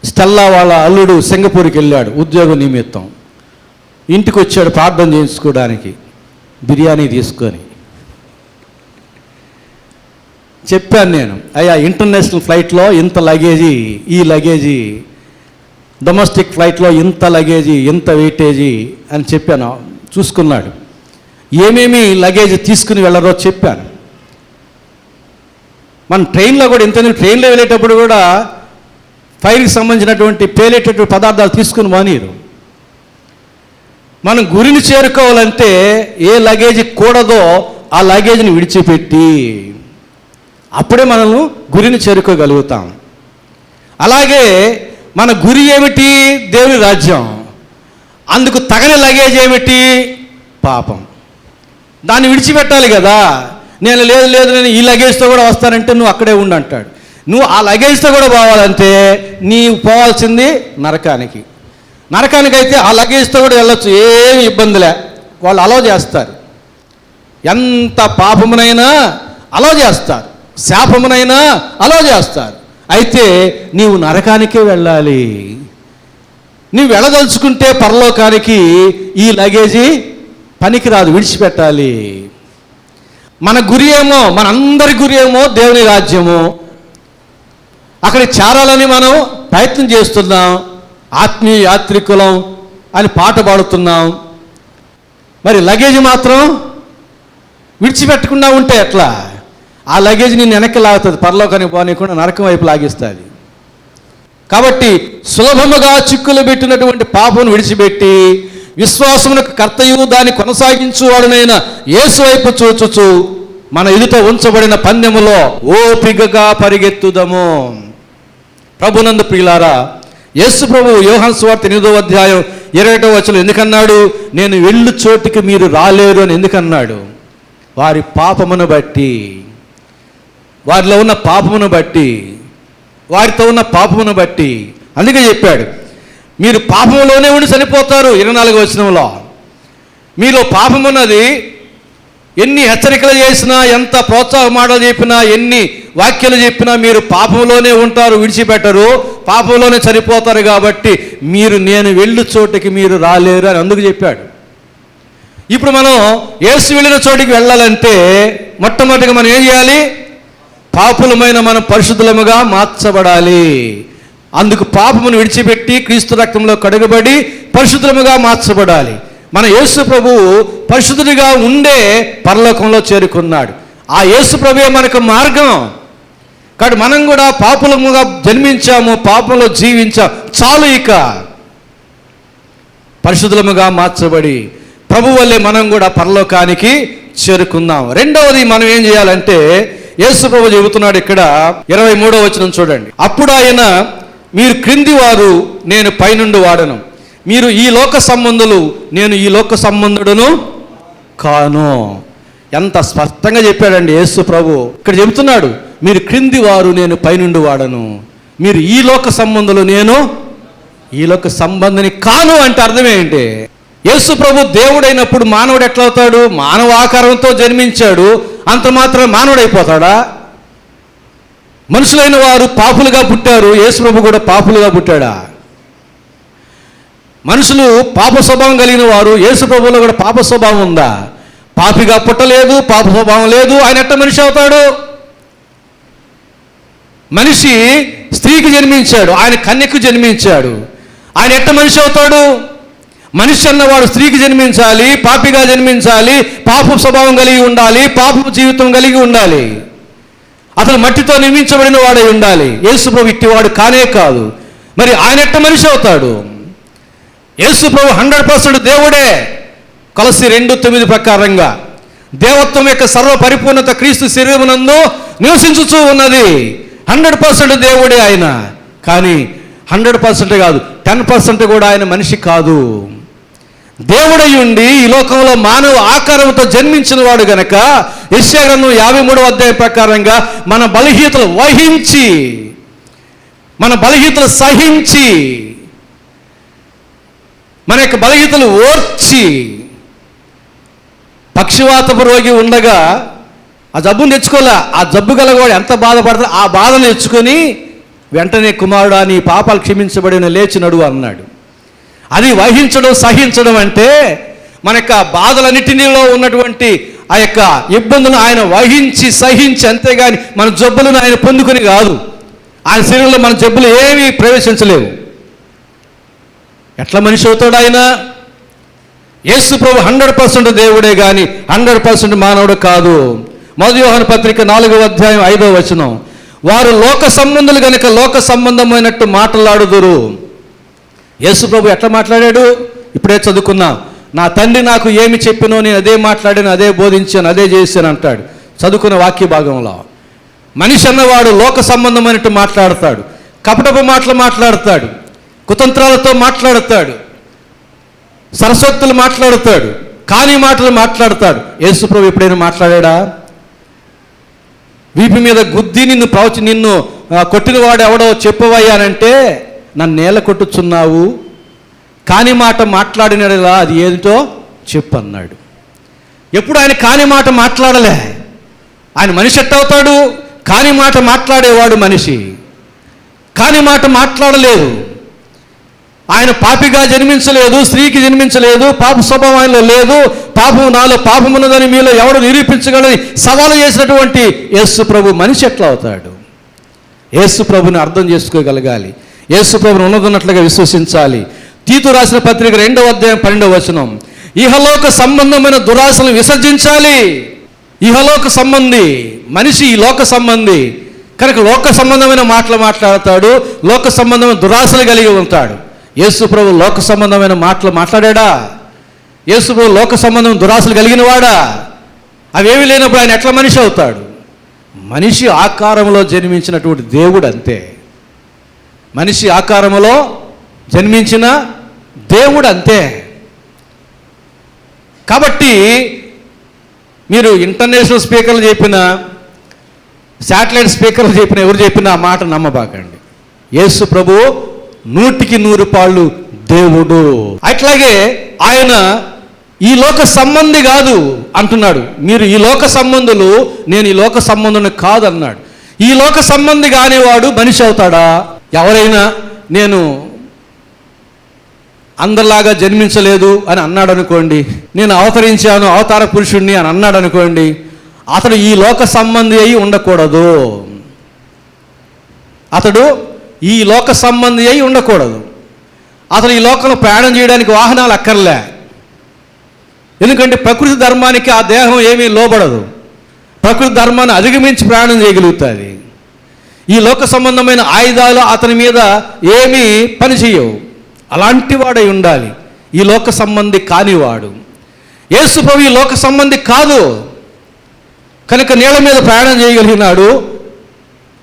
స్టెల్లా వాళ్ళ అల్లుడు సింగపూర్కి వెళ్ళాడు ఉద్యోగ నిమిత్తం. ఇంటికి వచ్చాడు ప్రార్థన చేయించుకోవడానికి, బిర్యానీ తీసుకొని. చెప్పాను నేను, అయ్యా ఇంటర్నేషనల్ ఫ్లైట్లో ఇంత లగేజీ, ఈ లగేజీ, డొమెస్టిక్ ఫ్లైట్లో ఇంత లగేజీ, ఇంత వెయిటేజీ అని చెప్పాను. చూసుకున్నాడు. ఏమేమి లగేజ్ తీసుకుని వెళ్ళరో చెప్పాను. మన ట్రైన్లో కూడా ట్రైన్లో వెళ్ళేటప్పుడు కూడా ఫైర్కి సంబంధించినటువంటి పేలేటటువంటి పదార్థాలు తీసుకుని మానేరు. మనం గురిని చేరుకోవాలంటే ఏ లగేజ్ కూడదో ఆ లగేజ్ని విడిచిపెట్టి అప్పుడే మనము గురిని చేరుకోగలుగుతాం. అలాగే మన గురి ఏమిటి? దేవుని రాజ్యం. అందుకు తగని లగేజ్ ఏమిటి? పాపం. దాన్ని విడిచిపెట్టాలి కదా. నేను నేను ఈ లగేజ్తో కూడా వస్తానంటే నువ్వు అక్కడే ఉండు అంటాడు. నువ్వు ఆ లగేజ్తో కూడా పోవాలంటే నీవు పోవాల్సింది నరకానికి. నరకానికైతే ఆ లగేజ్తో కూడా వెళ్ళొచ్చు, ఏమి ఇబ్బందిలే, వాళ్ళు అలౌ చేస్తారు. ఎంత పాపమునైనా అలౌ చేస్తారు, శాపమునైనా అలౌ చేస్తారు. అయితే నీవు నరకానికే వెళ్ళాలి. నీవు వెళ్ళదలుచుకుంటే పరలోకానికి ఈ లగేజీ పనికిరాదు, విడిచిపెట్టాలి. మన గురి ఏమో, మనందరి గురి ఏమో దేవుని రాజ్యము. అక్కడ చేరాలని మనం ప్రయత్నం చేస్తున్నాం. ఆత్మీయ యాత్రికులం అని పాట పాడుతున్నాం. మరి లగేజ్ మాత్రం విడిచిపెట్టకుండా ఉంటే ఎట్లా? ఆ లగేజ్ నిన్ను వెనక్కి లాగుతుంది, పరలోకానికి పోనీయకుండా నరకం వైపు లాగిస్తుంది. కాబట్టి సులభముగా చిక్కులు పెట్టినటువంటి పాపను విడిచిపెట్టి విశ్వాసమునకు కర్తయు దాన్ని కొనసాగించువాడునైన యేసు వైపు చూచుచు మన ఎదుట ఉంచబడిన పందెములో ఓపికగా పరిగెత్తుదము. ప్రభునందు ప్రియులారా, యేసు ప్రభువు యోహాను సువార్త 8వ అధ్యాయం 21వ వచనం ఎందుకన్నాడు? నేను వెళ్ళు చోటికి మీరు రాలేరు అని ఎందుకన్నాడు? వారి పాపమును బట్టి, వారిలో ఉన్న పాపమును బట్టి, వారితో ఉన్న పాపమును బట్టి. అందుకే చెప్పాడు, మీరు పాపంలోనే ఉండి చనిపోతారు. 24వ వచనంలో మీలో పాపమున్నది. ఎన్ని హెచ్చరికలు చేసినా, ఎంత ప్రోత్సాహ మాటలు చెప్పినా, ఎన్ని వాక్యాలు చెప్పినా మీరు పాపంలోనే ఉంటారు, విడిచిపెట్టరు, పాపంలోనే చనిపోతారు. కాబట్టి నేను వెళ్ళు చోటికి మీరు రాలేరు అని అందుకు చెప్పాడు. ఇప్పుడు మనం యేసు వెళ్ళిన చోటికి వెళ్ళాలంటే మొట్టమొదటిగా మనం ఏం చేయాలి? పాపులమైన మనం పరిశుద్ధులముగా మార్చబడాలి. అందుకు పాపమును విడిచిపెట్టి క్రీస్తు రక్తంలో కడుగబడి పరిశుద్ధులముగా మార్చబడాలి. మన యేసు ప్రభువు పరిశుద్ధుడిగా ఉండే పరలోకంలో చేరుకున్నాడు. ఆ యేసు ప్రభువే మనకు మార్గం. కాబట్టి మనం కూడా పాపులముగా జన్మించాము, పాపంలో జీవించాం, చాలు ఇక పరిశుద్ధులముగా మార్చబడి ప్రభు వల్లే మనం కూడా పరలోకానికి చేరుకుందాం. రెండవది మనం ఏం చేయాలంటే యేసు ప్రభు చెబుతున్నాడు ఇక్కడ 23వ వచనం చూడండి. అప్పుడు ఆయన, మీరు క్రింది వారు, నేను పైనుండి వాడను. మీరు ఈ లోక సంబంధులు, నేను ఈ లోక సంబంధుడును కాను. ఎంత స్పష్టంగా చెప్పాడండి యేసు ప్రభు. ఇక్కడ చెబుతున్నాడు, మీరు క్రింది వారు, నేను పైనుండి వాడను. మీరు ఈ లోక సంబంధులు, నేను ఈ లోక సంబంధిని కాను అంటే అర్థం ఏంటి? యేసు ప్రభు దేవుడైనప్పుడు మానవుడు ఎట్లా అవుతాడు? మానవ ఆకారంతో జన్మించాడు, అంత మాత్రం మానవుడైపోతాడా? మనుషులైన వారు పాపులుగా పుట్టారు, యేసు ప్రభు కూడా పాపులుగా పుట్టాడా? మనుషులు పాప స్వభావం కలిగిన వారు, యేసు ప్రభువులో కూడా పాప స్వభావం ఉందా? పాపిగా పుట్టలేదు, పాప స్వభావం లేదు, ఆయన ఎట్ట మనిషి అవుతాడు? మనిషి స్త్రీకి జన్మించాడు, ఆయన కన్యకు జన్మించాడు, ఆయన ఎట్ట మనిషి అవుతాడు? మనిషి అన్నవాడు స్త్రీకి జన్మించాలి, పాపిగా జన్మించాలి, పాప స్వభావం కలిగి ఉండాలి, పాప జీవితం కలిగి ఉండాలి, అతను మట్టితో నిర్మించబడిన వాడై ఉండాలి. యేసు ప్రభు ఇట్టివాడు కానే కాదు. మరి ఆయన ఎట్ట మనిషి అవుతాడు? యేసు ప్రభు 100% దేవుడే. కొలస్సీ 2:9 ప్రకారంగా దేవత్వం యొక్క సర్వ పరిపూర్ణత క్రీస్తు శరీరమునందు నివసించుచూ ఉన్నది. 100% దేవుడే ఆయన. కానీ 100% కాదు, 10% కూడా ఆయన మనిషి కాదు. దేవుడై ఉండి ఈ లోకంలో మానవ ఆకారంతో జన్మించిన వాడు గనక యెషయా గ్రంథం 53వ అధ్యాయం ప్రకారంగా మన బలహీనతలు వహించి, మన బలహీనతలు సహించి, మన యొక్క బలహీనతలు ఓర్చి, పక్షవాతపు రోగి ఉండగా ఆ జబ్బును తెచ్చుకోలే, ఆ జబ్బు గలవాడు ఎంత బాధపడతాడో ఆ బాధను తెచ్చుకొని వెంటనే కుమారుడా నీ పాపాలు క్షమించబడిన లేచి నడువు అన్నాడు. అది వహించడం, సహించడం అంటే మన యొక్క బాధలన్నిటిలో ఉన్నటువంటి ఆ యొక్క ఇబ్బందులను ఆయన వహించి సహించి, అంతేగాని మన జబ్బులను ఆయన పొందుకుని కాదు. ఆయన శరీరంలో మన జబ్బులు ఏమీ ప్రవేశించలేవు. ఎట్లా మనిషి అవుతాడు ఆయన? యేసు ప్రభు 100% దేవుడే కానీ 100% మానవుడు కాదు. 1 యోహాను పత్రిక 4వ అధ్యాయం 5వ వచనం, వారు లోక సంబంధులు గనుక లోక సంబంధమైనట్టు మాట్లాడుదురు. యేసు ప్రభు ఎట్లా మాట్లాడాడు? ఇప్పుడే చదువుకున్నాం. నా తండ్రి నాకు ఏమి చెప్పినో నేను అదే మాట్లాడాను, అదే బోధించాను, అదే చేశాను అంటాడు చదువుకున్న వాక్య భాగంలో. మనిషి అన్నవాడు లోక సంబంధమైనట్టు మాట్లాడతాడు, కపటపు మాటలు మాట్లాడతాడు, కుతంత్రాలతో మాట్లాడతాడు, సరస్వత్తులు మాట్లాడతాడు, కాని మాటలు మాట్లాడతాడు. యేసు ప్రభు ఎప్పుడైనా మాట్లాడా? వీపు మీద గుద్ది నిన్ను కొట్టినవాడు ఎవడో చెప్పవయ్యానంటే నన్ను నేల కొట్టుచున్నావు, కాని మాట మాట్లాడినలా అది ఏమిటో చెప్పు అన్నాడు. ఎప్పుడు ఆయన కాని మాట మాట్లాడలే. ఆయన మనిషి ఎట్టవుతాడు? కాని మాట మాట్లాడేవాడు మనిషి. కాని మాట మాట్లాడలేదు. ఆయన పాపిగా జన్మించలేదు, స్త్రీకి జన్మించలేదు, పాప స్వభావం ఆయనలో లేదు. పాపము నాలో పాపమున్నదని మీలో ఎవడు నిరూపించగలని సవాలు చేసినటువంటి యేసు ప్రభు మనిషి ఎట్లా అవుతాడు? యేసు ప్రభుని అర్థం చేసుకోగలగాలి. యేసు ప్రభుని ఉన్నదన్నట్లుగా విశ్వసించాలి. తీతు రాసిన పత్రిక 2వ అధ్యాయం 12వ వచనం, ఇహలోక సంబంధమైన దురాశలను విసర్జించాలి. ఇహలోక సంబంధి మనిషి, ఈ లోక సంబంధి కనుక లోక సంబంధమైన మాటలు మాట్లాడతాడు, లోక సంబంధమైన దురాశలు కలిగి ఉంటాడు. యేసు ప్రభు లోక సంబంధమైన మాటలు మాట్లాడా? యేసు ప్రభు లోక సంబంధం దురాశలు కలిగిన వాడా? అవేమీ లేనప్పుడు ఆయన ఎట్లా మనిషి అవుతాడు? మనిషి ఆకారంలో జన్మించినటువంటి దేవుడు అంతే. మనిషి ఆకారంలో జన్మించిన దేవుడు అంతే. కాబట్టి మీరు ఇంటర్నేషనల్ స్పీకర్లు చెప్పిన, శాటిలైట్ స్పీకర్లు చెప్పిన, ఎవరు చెప్పినా ఆ మాట నమ్మబాకండి. యేసు ప్రభు 100% పాళ్ళు దేవుడు. అట్లాగే ఆయన ఈ లోక సంబంధి కాదు అంటున్నాడు. మీరు ఈ లోక సంబంధులు, నేను ఈ లోక సంబంధుని కాదు అన్నాడు. ఈ లోక సంబంధి కానివాడు మనిషి అవుతాడా? ఎవరైనా నేను అందరిలాగా జన్మించలేదు అని అన్నాడు అనుకోండి, నేను అవతరించాను అవతార పురుషుణ్ణి అని అన్నాడు అనుకోండి, అతడు ఈ లోక సంబంధి అయి ఉండకూడదు. అతడు ఈ లోక సంబంధి అయి ఉండకూడదు. అతను ఈ లోకంలో ప్రయాణం చేయడానికి వాహనాలు అక్కర్లే. ఎందుకంటే ప్రకృతి ధర్మానికి ఆ దేహం ఏమీ లోబడదు. ప్రకృతి ధర్మాన్ని అధిగమించి ప్రయాణం చేయగలుగుతుంది. ఈ లోక సంబంధమైన ఆయుధాలు అతని మీద ఏమీ పనిచేయవు. అలాంటి వాడై ఉండాలి. ఈ లోక సంబంధి కానివాడు. యేసు ప్రభు ఈ లోక సంబంధి కాదు కనుక నీళ్ళ మీద ప్రయాణం చేయగలిగినాడు.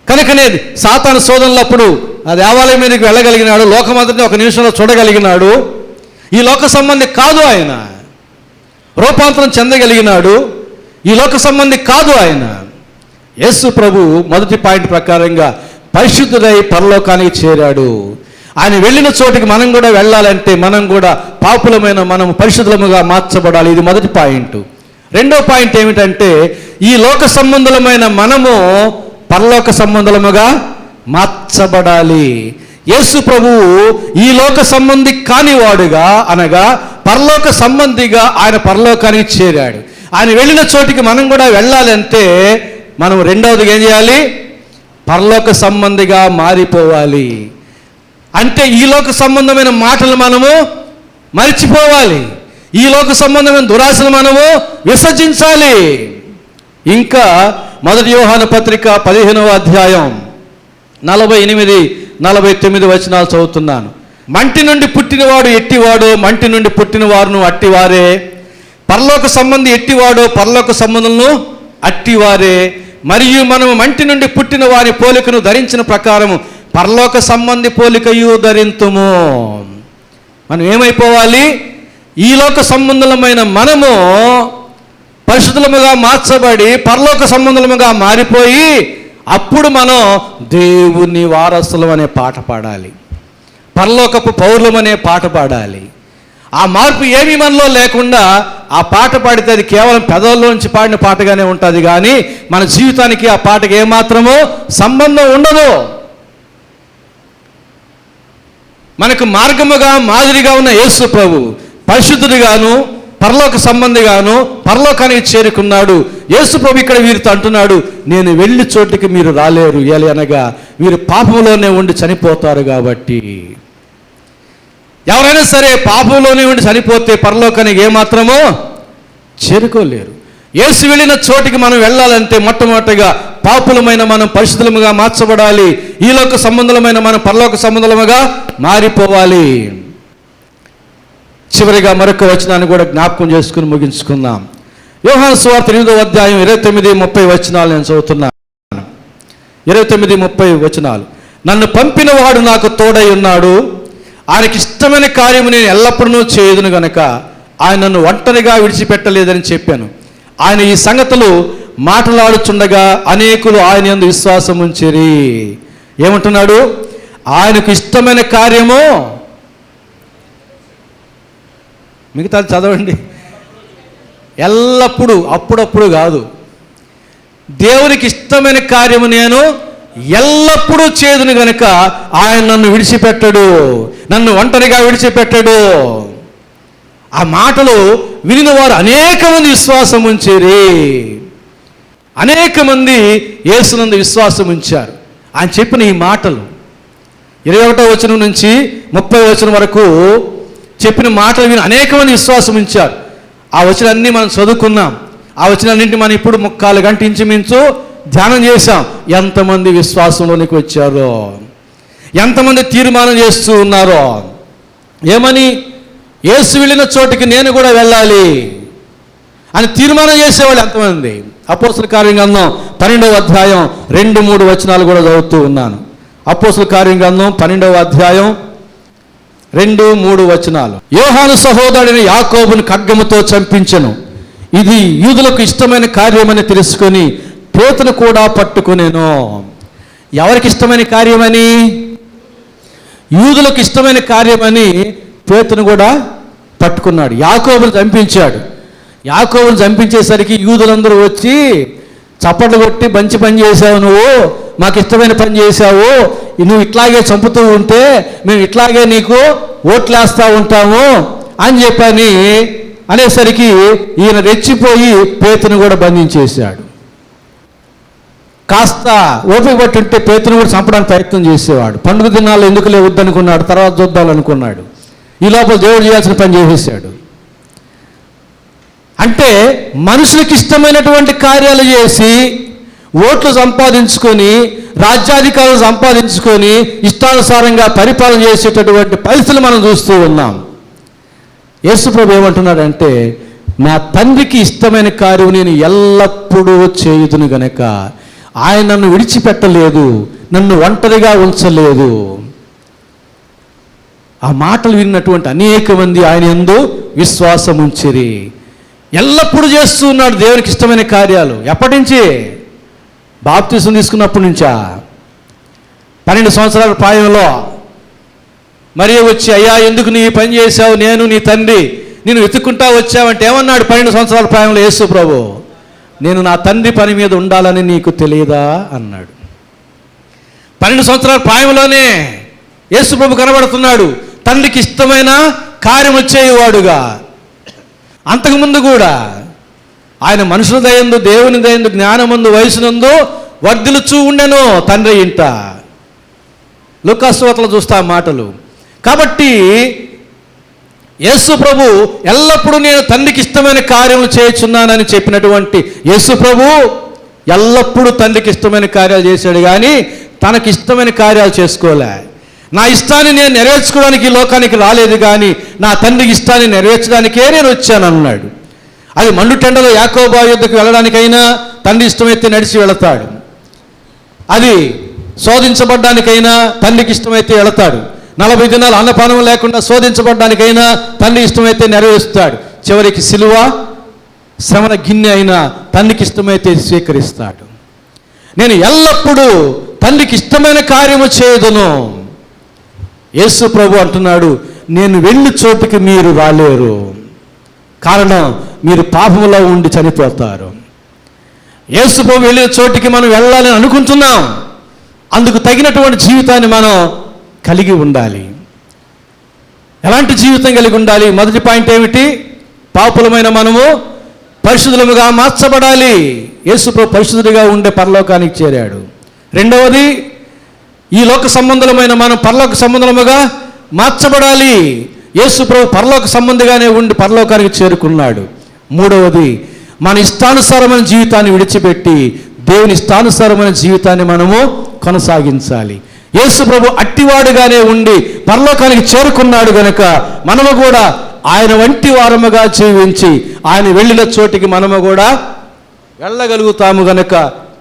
కనుకనే సాతాను శోధనలప్పుడు ఆ దేవాలయం మీదకి వెళ్ళగలిగినాడు. లోకమంతటిని ఒక నిమిషంలో చూడగలిగినాడు. ఈ లోక సంబంధి కాదు ఆయన. రూపాంతరం చెందగలిగినాడు. ఈ లోక సంబంధి కాదు ఆయన. యేసు ప్రభు మొదటి పాయింట్ ప్రకారంగా పరిశుద్ధుడై పరలోకానికి చేరాడు. ఆయన వెళ్ళిన చోటికి మనం కూడా వెళ్ళాలంటే మనం కూడా పాపులమైన మనం పరిశుద్ధులముగా మార్చబడాలి. ఇది మొదటి పాయింట్. రెండో పాయింట్ ఏమిటంటే ఈ లోక సంబంధులమైన మనము పరలోక సంబంధులముగా మార్చబడాలి. యేసు ప్రభువు ఈ లోక సంబంధి కానివాడుగా అనగా పరలోక సంబంధిగా ఆయన పరలోకానికి చేరాడు. ఆయన వెళ్ళిన చోటికి మనం కూడా వెళ్ళాలంటే మనం రెండవదిగా ఏం చేయాలి? పరలోక సంబంధిగా మారిపోవాలి. అంటే ఈ లోక సంబంధమైన మాటలు మనము మరిచిపోవాలి. ఈ లోక సంబంధమైన దురాశలు మనము విసర్జించాలి. ఇంకా 1 యోహాను పత్రిక 15వ అధ్యాయం 48-49 వచనాలు చదువుతున్నాను. మంటి నుండి పుట్టినవాడు ఎట్టివాడు, మంటి నుండి పుట్టిన వారును అట్టివారే. పరలోక సంబంధి ఎట్టివాడు, పరలోక సంబంధులను అట్టివారే. మరియు మనము మంటి నుండి పుట్టిన వారి పోలికను ధరించిన ప్రకారము పరలోక సంబంధి పోలికయు ధరింతుము. మనం ఏమైపోవాలి? ఈ లోక సంబంధులమైన మనము పరిశుద్ధులముగా మార్చబడి పరలోక సంబంధులముగా మారిపోయి అప్పుడు మనం దేవుని వారసులం అనే పాట పాడాలి, పరలోకపు పౌరులం అనే పాట పాడాలి. ఆ మార్పు ఏమీ మనలో లేకుండా ఆ పాట పాడితే అది కేవలం పెదవుల్లోంచి పాడిన పాటగానే ఉంటుంది, కానీ మన జీవితానికి ఆ పాటకి ఏమాత్రమో సంబంధం ఉండదు. మనకు మార్గముగా మాదిరిగా ఉన్న యేసు ప్రభు పరిశుద్ధుడిగాను పరలోక సంబంధిగాను పరలోకానికి చేరుకున్నాడు. యేసు ప్రభు ఇక్కడ వీరితో అంటున్నాడు, నేను వెళ్ళి చోటికి మీరు రాలేరు, అనగా వీరు పాపంలోనే ఉండి చనిపోతారు. కాబట్టి ఎవరైనా సరే పాపంలోనే ఉండి చనిపోతే పరలోకానికి ఏమాత్రమో చేరుకోలేరు. యేసు వెళ్ళిన చోటికి మనం వెళ్ళాలంటే మొట్టమొదటిగా పాపులమైన మనం పరిశుద్ధులముగా మార్చబడాలి, ఈ లోక సంబంధులమైన మనం పరలోక సంబంధులముగా మారిపోవాలి. చివరిగా మరొక వచనాన్ని కూడా జ్ఞాపకం చేసుకుని ముగించుకుందాం. యోహాను సువార్త 8వ అధ్యాయం 29-30 వచనాలు నేను చదువుతున్నాను. 29-30 వచనాలు. నన్ను పంపిన వాడు నాకు తోడై ఉన్నాడు, ఆయనకి ఇష్టమైన కార్యము నేను ఎల్లప్పుడూ చేయదును గనక ఆయన నన్ను ఒంటరిగా విడిచిపెట్టలేదని చెప్పాను. ఆయన ఈ సంగతులు మాట్లాడుచుండగా అనేకులు ఆయన యందు విశ్వాసం ఉంచిరి. ఏమంటున్నాడు? ఆయనకు ఇష్టమైన కార్యము, మిగతాది చదవండి, ఎల్లప్పుడూ, అప్పుడప్పుడు కాదు. దేవునికి ఇష్టమైన కార్యము నేను ఎల్లప్పుడూ చేదును గనుక ఆయన నన్ను విడిచిపెట్టడు, నన్ను ఒంటరిగా విడిచిపెట్టడు. ఆ మాటలు వినిన వారు అనేక మంది విశ్వాసం ఉంచిరి. అనేక మంది యేసునందు విశ్వాసం ఉంచారు. ఆయన చెప్పిన ఈ మాటలు 21వ వచనం నుంచి 30వ వచనం వరకు చెప్పిన మాటలు విని అనేక మంది విశ్వాసం ఉంచారు. ఆ వచనాన్ని మనం చదువుకున్నాం. ఆ వచనాన్నింటి మనం ఇప్పుడు 3/4 గంట ఇంచుమించు ధ్యానం చేశాం. ఎంతమంది విశ్వాసంలోనికి వచ్చారో, ఎంతమంది తీర్మానం చేస్తూ ఉన్నారో. ఏమని? యేసు వెళ్ళిన చోటికి నేను కూడా వెళ్ళాలి అని తీర్మానం చేసేవాళ్ళు ఎంతమంది? అపోస్తల కార్యం గ్రంథం 12వ అధ్యాయం 2-3 వచనాలు కూడా చదువుతూ ఉన్నాను. అపోస్తల కార్యం గ్రంథం 12వ అధ్యాయం 2-3 వచనాలు. యోహాను సహోదరుడిని యాకోబును ఖడ్గముతో చంపించెను, ఇది యూదులకు ఇష్టమైన కార్యమని తెలుసుకొని పేతును కూడా పట్టుకునేను. ఎవరికి ఇష్టమైన కార్యమని? యూదులకు ఇష్టమైన కార్యమని పేతును కూడా పట్టుకున్నాడు. యాకోబును చంపించాడు. యాకోబును చంపించేసరికి యూదులందరూ వచ్చి చప్పట్లు కొట్టి, మంచి పని చేశావు, నువ్వు మాకు ఇష్టమైన పని చేశావు, నువ్వు ఇట్లాగే చంపుతూ ఉంటే మేము ఇట్లాగే నీకు ఓట్లేస్తూ ఉంటాము అని చెప్పని అనేసరికి ఈయన రెచ్చిపోయి పేతును కూడా బంధించేశాడు. కాస్త ఓపిక పట్టి ఉంటే పేతును కూడా చంపడానికి ప్రయత్నం చేసేవాడు. పండుగ దినాల్లో ఎందుకులే వద్దనుకున్నాడు, తర్వాత చూద్దామనుకున్నాడు. ఈ లోపల దేవుడు చేయాల్సిన పని చేసేసాడు. అంటే మనుషులకు ఇష్టమైనటువంటి కార్యాలు చేసి ఓట్లు సంపాదించుకొని రాజ్యాధికారులు సంపాదించుకొని ఇష్టానుసారంగా పరిపాలన చేసేటటువంటి పరిస్థితులు మనం చూస్తూ ఉన్నాం. యేసుప్రభు ఏమంటున్నాడంటే, నా తండ్రికి ఇష్టమైన కార్యం నేను ఎల్లప్పుడూ చేయుదును గనక ఆయన నన్ను విడిచిపెట్టలేదు, నన్ను ఒంటరిగా ఉంచలేదు. ఆ మాటలు విన్నటువంటి అనేక మంది ఆయన యందు విశ్వాసం ఉంచిరి. ఎల్లప్పుడూ చేస్తూ ఉన్నాడు దేవునికి ఇష్టమైన కార్యాలు. ఎప్పటి నుంచి? బాప్తిసం తీసుకున్నప్పటి నుంచా? 12 సంవత్సరాల ప్రాయంలో మరియ వచ్చి, అయ్యా ఎందుకు నీ పని చేశావు, నేను నీ తండ్రి నేను వెతుక్కుంటా వచ్చావంటే ఏమన్నాడు? 12 సంవత్సరాల ప్రాయంలో యేసు ప్రభు, నేను నా తండ్రి పని మీద ఉండాలని నీకు తెలియదా అన్నాడు. 12 సంవత్సరాల ప్రాయంలోనే యేసు ప్రభు కనబడుతున్నాడు తండ్రికి ఇష్టమైన కార్యం వచ్చేవాడుగా. అంతకుముందు కూడా ఆయన మనుషుల దయందు, దేవుని దయందు, జ్ఞానమందు, వయసునందు వర్ధిల్లుచూ ఉండెను తండ్రి ఇంట. లూకాసు వార్తలో చూస్తా మాటలు. కాబట్టి యేసు ప్రభు ఎల్లప్పుడూ నేను తండ్రికి ఇష్టమైన కార్యములు చేయుచున్నానని చెప్పినటువంటి యేసు ప్రభు ఎల్లప్పుడూ తండ్రికి ఇష్టమైన కార్యాలు చేశాడు, కానీ తనకి ఇష్టమైన కార్యాలు చేసుకోలే. నా ఇష్టాన్ని నేను నెరవేర్చుకోవడానికి ఈ లోకానికి రాలేదు, కానీ నా తండ్రికి ఇష్టాన్ని నెరవేర్చడానికే నేను వచ్చాను అన్నాడు. అది మండుటెండలో యాకోబు యుద్ధకు వెళ్ళడానికైనా తండ్రి ఇష్టమైతే నడిచి వెళతాడు, అది శోధించబడ్డానికైనా తండ్రికి ఇష్టమైతే వెళతాడు. 40 దినాలు అన్నపానం లేకుండా శోధించబడ్డానికైనా తండ్రి ఇష్టమైతే నెరవేరుస్తాడు. చివరికి సిలువ శ్రమణ గిన్నె అయినా తండ్రికి ఇష్టమైతే స్వీకరిస్తాడు. నేను ఎల్లప్పుడూ తండ్రికి ఇష్టమైన కార్యము చేయదును. యేసు ప్రభు అంటున్నాడు, నేను వెళ్ళి చోటుకి మీరు రాలేరు, కారణం మీరు పాపములో ఉండి చనిపోతారు. యేసు ప్రభు వెళ్ళిన చోటికి మనం వెళ్ళాలని అనుకుంటున్నాం, అందుకు తగినటువంటి జీవితాన్ని మనం కలిగి ఉండాలి. ఎలాంటి జీవితం కలిగి ఉండాలి? మొదటి పాయింట్ ఏమిటి? పాపులమైన మనము పరిశుద్ధులుగా మార్చబడాలి. యేసు ప్రభు పరిశుద్ధుడిగా ఉండే పరలోకానికి చేరాడు. రెండవది, ఈ లోక సంబంధులమైన మనం పరలోక సంబంధముగా మార్చబడాలి. యేసు ప్రభు పరలోక సంబంధిగానే ఉండి పరలోకానికి చేరుకున్నాడు. మూడవది, మన ఇష్టానుసారమైన జీవితాన్ని విడిచిపెట్టి దేవుని ఇష్టానుసారమైన జీవితాన్ని మనము కొనసాగించాలి. యేసు ప్రభు అట్టివాడుగానే ఉండి పరలోకానికి చేరుకున్నాడు గనుక మనము కూడా ఆయన వంటి వారముగా జీవించి ఆయన వెళ్ళిన చోటికి మనము కూడా వెళ్ళగలుగుతాము గనుక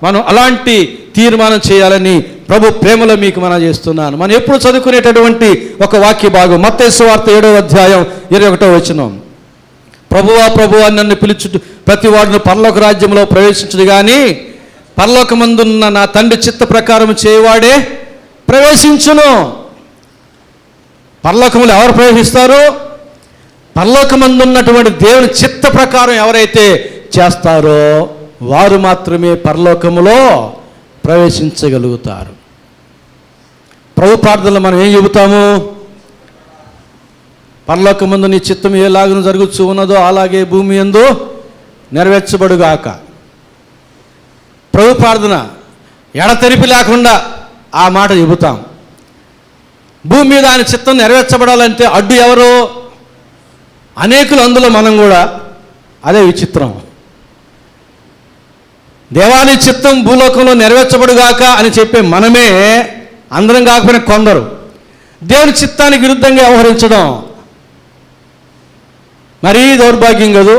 మనం అలాంటి తీర్మానం చేయాలని ప్రభు ప్రేమలో మీకు మనం చేస్తున్నాను. మనం ఎప్పుడు చదువుకునేటటువంటి ఒక వాక్య భాగం మత్తయి సువార్త 7వ అధ్యాయం 21వ వచనం. ప్రభువా ప్రభువా నన్ను పిలుచుట ప్రతి వాడును పరలోక రాజ్యంలో ప్రవేశించదు కానీ పరలోకమందున్న నా తండ్రి చిత్త ప్రకారం చేయవాడే ప్రవేశించును. పరలోకములు ఎవరు ప్రవేశిస్తారు? పరలోకమందున్నటువంటి దేవుని చిత్త ప్రకారం ఎవరైతే చేస్తారో వారు మాత్రమే పరలోకములో ప్రవేశించగలుగుతారు. ప్రభు ప్రార్థనలో మనం ఏం చెబుతాము? పరలోకమందు నీ చిత్తం ఎలాగను జరుగుతూ ఉన్నదో అలాగే భూమి యందు నెరవేర్చబడుగాక. ప్రభు ప్రార్థన ఎడతెరిపి లేకుండా ఆ మాట చెబుతాం. భూమి మీద ఆయన చిత్తం నెరవేర్చబడాలంటే అడ్డు ఎవరు? అనేకులు, అందులో మనం కూడా. అదే విచిత్రం. దేవాని చిత్తం భూలోకంలో నెరవేర్చబడుగాక అని చెప్పే మనమే అందరం కాకపోయినా కొందరు దేవుని చిత్తానికి విరుద్ధంగా వ్యవహరించడం మరీ దౌర్భాగ్యం కదూ.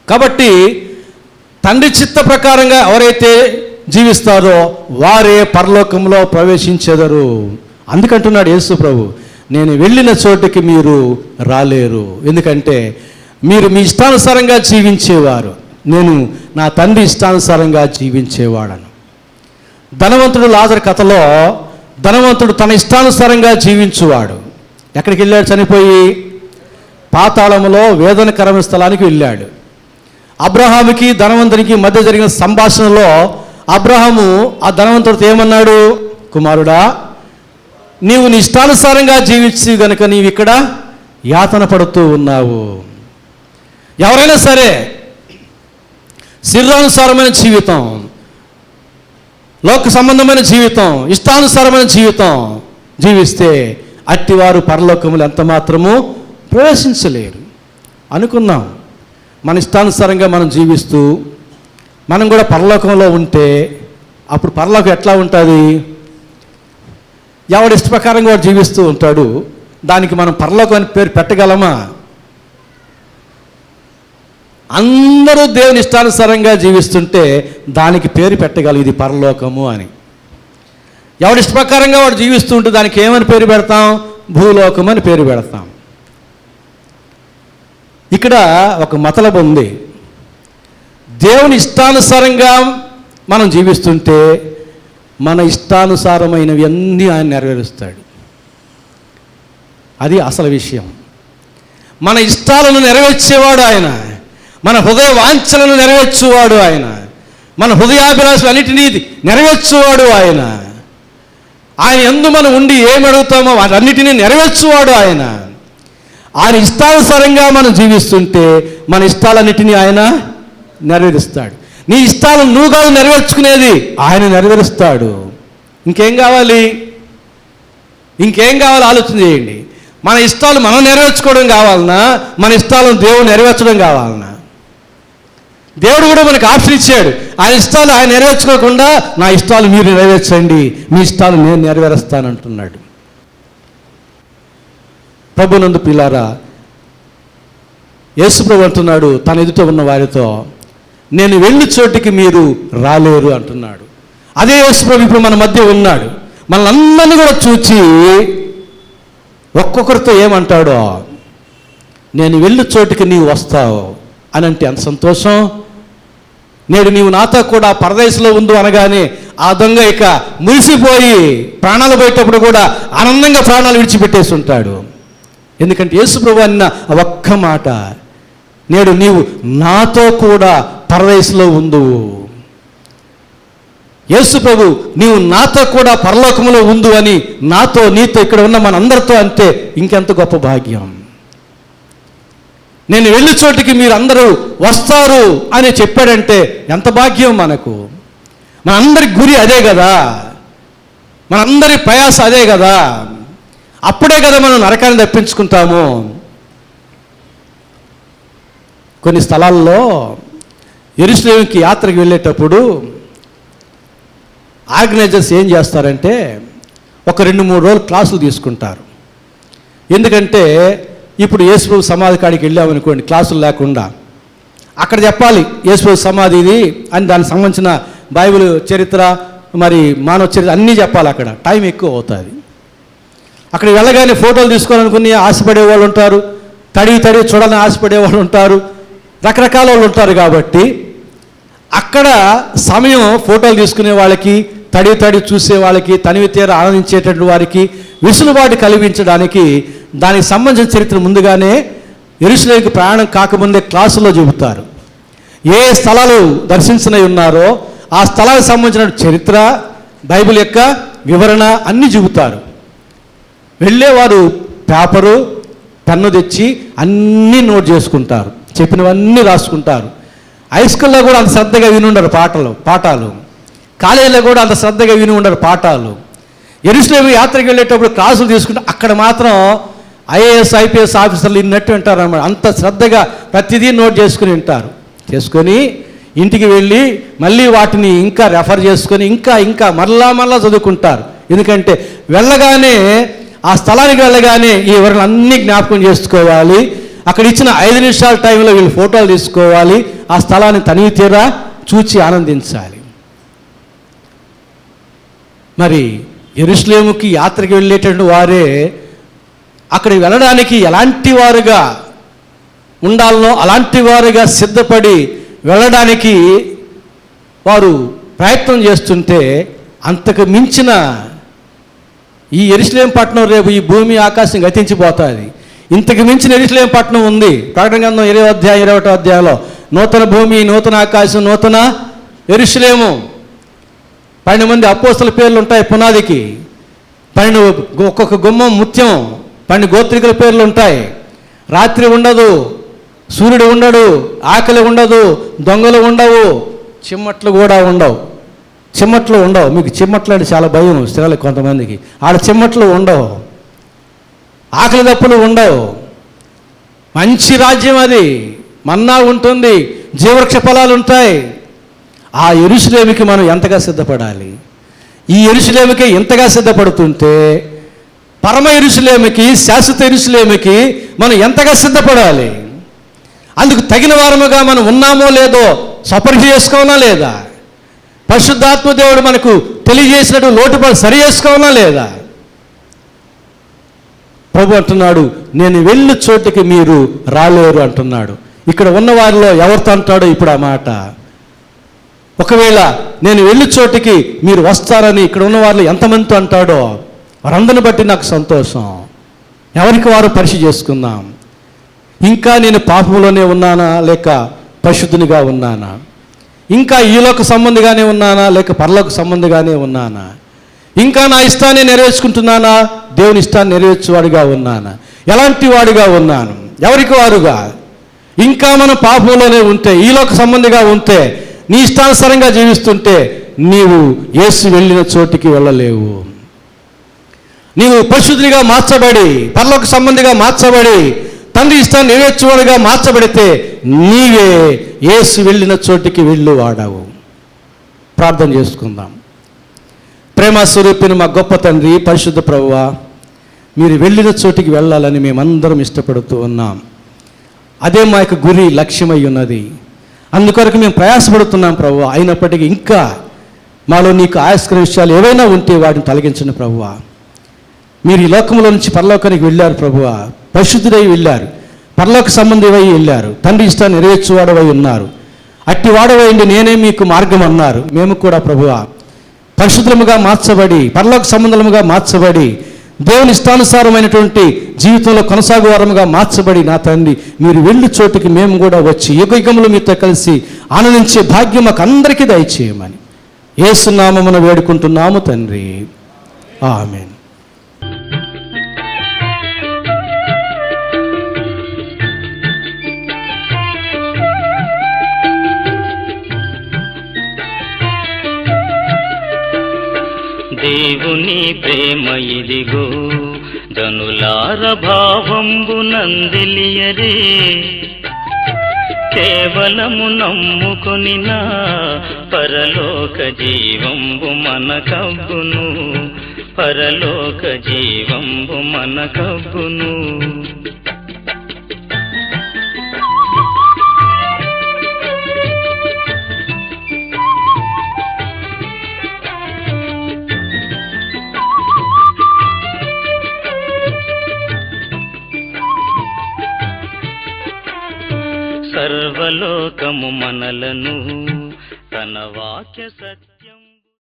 కాబట్టి తండ్రి చిత్త ప్రకారంగా ఎవరైతే జీవిస్తారో వారే పరలోకంలో ప్రవేశించెదరు. అందుకంటున్నాడు యేసు ప్రభు, నేను వెళ్ళిన చోటుకి మీరు రాలేరు, ఎందుకంటే మీరు మీ ఇష్టానుసారంగా జీవించేవారు, నేను నా తండ్రి ఇష్టానుసారంగా జీవించేవాడను. ధనవంతుడు లాజరు కథలో ధనవంతుడు తన ఇష్టానుసారంగా జీవించువాడు. ఎక్కడికి వెళ్ళాడు? చనిపోయి పాతాళములో వేదనకరమైన స్థలానికి వెళ్ళాడు. అబ్రహాముకి ధనవంతునికి మధ్య జరిగిన సంభాషణలో అబ్రహాము ఆ ధనవంతుడితో ఏమన్నాడు? కుమారుడా, నీవు నీ ఇష్టానుసారంగా జీవించి గనుక నీవు ఇక్కడ యాతన పడుతూ ఉన్నావు. ఎవరైనా సరే శరీరానుసారమైన జీవితం, లోక సంబంధమైన జీవితం, ఇష్టానుసారమైన జీవితం జీవిస్తే అట్టివారు పరలోకములు ఎంత మాత్రము ప్రవేశించలేరు. అనుకున్నాం మన ఇష్టానుసారంగా మనం జీవిస్తూ మనం కూడా పరలోకంలో ఉంటే అప్పుడు పరలోకం ఎట్లా ఉంటుంది? ఎవడి ఇష్ట ప్రకారంగా వాడు జీవిస్తూ ఉంటాడు. దానికి మనం పరలోకం అని పేరు పెట్టగలమా? అందరూ దేవుని ఇష్టానుసారంగా జీవిస్తుంటే దానికి పేరు పెట్టగలరు, ఇది పరలోకము అని. ఎవడి ఇష్ట ప్రకారంగా వాడు జీవిస్తూ ఉంటే దానికి ఏమని పేరు పెడతాం? భూలోకం అని పేరు పెడతాం. ఇక్కడ ఒక మతలబు ఉంది. దేవుని ఇష్టానుసారంగా మనం జీవిస్తుంటే మన ఇష్టానుసారమైనవి అన్నీ ఆయన నెరవేరుస్తాడు. అది అసలు విషయం. మన ఇష్టాలను నెరవేర్చేవాడు ఆయన, మన హృదయ వాంఛలను నెరవేర్చువాడు ఆయన, మన హృదయాభిలాషలు అన్నిటినీ నెరవేర్చువాడు ఆయన. ఆయన యందు మనం ఉండి ఏమి అడుగుతామో వాటన్నిటినీ నెరవేర్చువాడు ఆయన. ఆయన ఇష్టానుసారంగా మనం జీవిస్తుంటే మన ఇష్టాలన్నిటినీ ఆయన నెరవేరుస్తాడు. నీ ఇష్టాలను నువ్వు కాదు నెరవేర్చుకునేది, ఆయన నెరవేరుస్తాడు. ఇంకేం కావాలి? ఇంకేం కావాలి ఆలోచన చేయండి. మన ఇష్టాలు మనం నెరవేర్చుకోవడం కావాలన్నా, మన ఇష్టాలను దేవుడు నెరవేర్చడం కావాలన్నా? దేవుడు కూడా మనకు ఆప్షన్ ఇచ్చాడు. ఆయన ఇష్టాలు ఆయన నెరవేర్చుకోకుండా నా ఇష్టాలు మీరు నెరవేర్చండి, మీ ఇష్టాలు నేను నెరవేరుస్తానంటున్నాడు. ప్రభునందు పిల్లారా, యేసు ప్రభు అంటున్నాడు తన ఎదుట ఉన్న వారితో, నేను వెళ్ళి చోటికి మీరు రాలేరు అంటున్నాడు. అదే యేసు ప్రభు ఇప్పుడు మన మధ్య ఉన్నాడు. మనల్ని కూడా చూచి ఒక్కొక్కరితో ఏమంటాడో, నేను వెళ్ళు చోటికి నీవు వస్తావు అని అంటే అంత సంతోషం. నేడు నీవు నాతో కూడా పరదేశంలో ఉండు అనగానే ఆ దొంగ ఇక మురిసిపోయి ప్రాణాలు పోయేటప్పుడు కూడా ఆనందంగా ప్రాణాలు విడిచిపెట్టేసి ఉంటాడు. ఎందుకంటే యేసుప్రభు అన్న ఆ ఒక్క మాట, నేడు నీవు నాతో కూడా పరదేశంలో ఉందువు. యేసుప్రభు నీవు నాతో కూడా పరలోకములో ఉండు అని నాతో నీతో ఇక్కడ ఉన్న మనందరితో అంటే ఇంకెంత గొప్ప భాగ్యం. నేను వెళ్ళి చోటికి మీరు అందరూ వస్తారు అని చెప్పాడంటే ఎంత భాగ్యం మనకు. మనందరి గురి అదే కదా, మనందరి ప్రయాస అదే కదా. అప్పుడే కదా మనం నరకాన్ని తప్పించుకుంటాము. కొన్ని స్థలాల్లో యెరూషలేముకి యాత్రకు వెళ్ళేటప్పుడు ఆర్గనైజర్స్ ఏం చేస్తారంటే ఒక 2-3 రోజులు క్లాసులు తీసుకుంటారు. ఎందుకంటే ఇప్పుడు యేసుప్రభు సమాధి కాడికి వెళ్ళామనుకోండి, క్లాసులు లేకుండా అక్కడ చెప్పాలి యేసుప్రభు సమాధి ఇది అని, దానికి సంబంధించిన బైబిల్ చరిత్ర, మరి మానవ చరిత్ర అన్నీ చెప్పాలి. అక్కడ టైం ఎక్కువ అవుతుంది. అక్కడ వెళ్ళగానే ఫోటోలు తీసుకోవాలనుకుని ఆశపడే వాళ్ళు ఉంటారు, తడివి చూడాలని ఆశపడే వాళ్ళు ఉంటారు, రకరకాల వాళ్ళు ఉంటారు. కాబట్టి అక్కడ సమయం ఫోటోలు తీసుకునే వాళ్ళకి, తడి చూసే వాళ్ళకి, తనివి తీర ఆనందించేటటువంటి వారికి వెసులుబాటు కలిగించడానికి దానికి సంబంధించిన చరిత్ర ముందుగానే యెరూషలేముకి ప్రయాణం కాకముందే క్లాసుల్లో చెబుతారు. ఏ స్థలాలు దర్శించనై ఉన్నారో ఆ స్థలానికి సంబంధించిన చరిత్ర, బైబిల్ యొక్క వివరణ అన్నీ చెబుతారు. వెళ్ళేవారు పేపరు పెన్ను తెచ్చి అన్నీ నోట్ చేసుకుంటారు, చెప్పినవన్నీ రాసుకుంటారు. హై స్కూల్లో కూడా అంత శ్రద్ధగా విని ఉండరు పాఠాలు, కాలేజీలో కూడా అంత శ్రద్ధగా విని ఉండరు పాఠాలు. యెరూషలేము యాత్రకు వెళ్ళేటప్పుడు క్లాసులు తీసుకుంటే అక్కడ మాత్రం ఐఏఎస్ ఐపీఎస్ ఆఫీసర్లు విన్నట్టు వింటారు అన్నమాట. అంత శ్రద్ధగా ప్రతిదీ నోట్ చేసుకుని వింటారు. చేసుకొని ఇంటికి వెళ్ళి మళ్ళీ వాటిని ఇంకా రెఫర్ చేసుకొని ఇంకా మరలా చదువుకుంటారు. ఎందుకంటే వెళ్ళగానే ఆ స్థలానికి వెళ్ళగానే ఈ వివరణ అన్నీ జ్ఞాపకం చేసుకోవాలి. అక్కడ ఇచ్చిన 5 నిమిషాల టైంలో వీళ్ళు ఫోటోలు తీసుకోవాలి, ఆ స్థలాన్ని తనివి తీరా చూచి ఆనందించాలి. మరి యెరూషలేముకి యాత్రకి వెళ్ళేటటువంటి వారే అక్కడికి వెళ్ళడానికి ఎలాంటి వారుగా ఉండాలనో అలాంటి వారుగా సిద్ధపడి వెళ్ళడానికి వారు ప్రయత్నం చేస్తుంటే అంతకు మించిన ఈ యెరూషలేము పట్టణం రేపు ఈ భూమి ఆకాశం గతించిపోతుంది. ఇంతకు మించిన యెరూషలేము పట్టణం ఉంది. ప్రకటన గ్రంథం 21వ అధ్యాయంలో నూతన భూమి, నూతన ఆకాశం, నూతన యెరూషలేము. 12 మంది అపోస్తల పేర్లు ఉంటాయి పునాదికి. 12 ఒక్కొక్క గుమ్మం ముత్యం, 12 గోత్రికుల పేర్లు ఉంటాయి. రాత్రి ఉండదు, సూర్యుడు ఉండడు, ఆకలి ఉండదు, దొంగలు ఉండవు, చిమ్మట్లు కూడా ఉండవు. చిమ్మట్లు ఉండవు. మీకు చిమ్మట్లు అంటే చాలా భయం స్త్రీలకు కొంతమందికి. ఆడ చిమ్మట్లు ఉండవు, ఆకలి దప్పులు ఉండవు. మంచి రాజ్యం అది. మన్నా ఉంటుంది, జీవవృక్ష ఫలాలు ఉంటాయి. ఆ యెరూషలేముకి మనం ఎంతగా సిద్ధపడాలి. ఈ యెరూషలేముకి ఎంతగా సిద్ధపడుతుంటే పరమ యెరూషలేముకి, శాశ్వత యెరూషలేముకి మనం ఎంతగా సిద్ధపడాలి. అందుకు తగిన వారముగా మనం ఉన్నామో లేదో సపరీక్ష చేసుకోవాలా లేదా, పరిశుద్ధాత్మ దేవుడు మనకు తెలియజేసినట్టు లోటుపాటు సరి చేసుకోవాలా లేదా. ప్రభు అంటున్నాడు, నేను వెళ్ళి చోటికి మీరు రాలేరు అంటున్నాడు. ఇక్కడ ఉన్న వారిలో ఎవరితో అంటాడో ఇప్పుడు ఆ మాట. ఒకవేళ నేను వెళ్ళి చోటికి మీరు వస్తారని ఇక్కడ ఉన్న వారిలో ఎంతమందితో అంటాడో వారందరిని బట్టి నాకు సంతోషం. ఎవరికి వారు పరీక్ష చేసుకుందాం. ఇంకా నేను పాపంలోనే ఉన్నానా లేక పరిశుద్ధునిగా ఉన్నానా, ఇంకా ఈలోక సంబంధిగానే ఉన్నానా లేక పరలోక సంబంధిగానే ఉన్నానా, ఇంకా నా ఇష్టాన్ని నెరవేర్చుకుంటున్నానా దేవుని ఇష్టాన్ని నెరవేర్చేవాడిగా ఉన్నానా, ఎలాంటి వాడిగా ఉన్నాను, ఎవరికి వారుగా. ఇంకా మనం పాపంలోనే ఉంటే, ఈలోక సంబంధిగా ఉంటే, నీ ఇష్టానుసారంగా జీవిస్తుంటే నీవు యేసు వెళ్ళిన చోటికి వెళ్ళలేవు. నీవు పరిశుద్ధిగా మార్చబడి, పరలోక సంబంధిగా మార్చబడి, తండ్రి ఇష్టాన్ని నెరవేర్చేవాడిగా మార్చబడితే నీవే యేసు వెళ్ళిన చోటికి వెళ్ళు వాడావు. ప్రార్థన చేసుకుందాం. ప్రేమ స్వరూపిని మా గొప్ప తండ్రి, పరిశుద్ధ ప్రభువా, మీరు వెళ్ళిన చోటికి వెళ్ళాలని మేమందరం ఇష్టపడుతూ ఉన్నాం. అదే మా యొక్క గురి, లక్ష్యమై ఉన్నది. అందుకొరకు మేము ప్రయాసపడుతున్నాం ప్రభువా. అయినప్పటికీ ఇంకా మాలో నీకు ఆయస్కర విషయాలు ఏవైనా ఉంటే వాటిని తొలగించండి ప్రభువా. మీరు ఈ లోకంలో నుంచి పరలోకానికి వెళ్ళారు ప్రభువా, పరిశుద్ధుడై వెళ్ళారు, పరలోక సంబంధివై వెళ్ళారు, తండ్రి ఇష్టాన్ని నెరవేర్చువాడవై ఉన్నారు. అట్టి వాడవైండి నేనే మీకు మార్గం అన్నారు. మేము కూడా ప్రభువా పరిశుద్ధముగా మార్చబడి, పరలోక సంబంధముగా మార్చబడి, దేవుని ఇష్టానుసారమైనటువంటి జీవితంలో కొనసాగువారముగా మార్చబడి, నా తండ్రి మీరు వెళ్ళి చోటుకి మేము కూడా వచ్చి యుగయుగములు మీతో కలిసి ఆనందించే భాగ్యం మాకు అందరికీ దయచేయమని యేసు నామమున వేడుకుంటున్నాము తండ్రి, ఆమేన్. దేవుని ప్రేమ ఇదిగో జనులార భావంబు నందిలియరే, కేవలము నమ్ముకొనినా పరలోక జీవంబు మనకబ్బును, పరలోక జీవంబు మనకబ్బును. సర్వలోకము మనలను తన వాక్య సత్య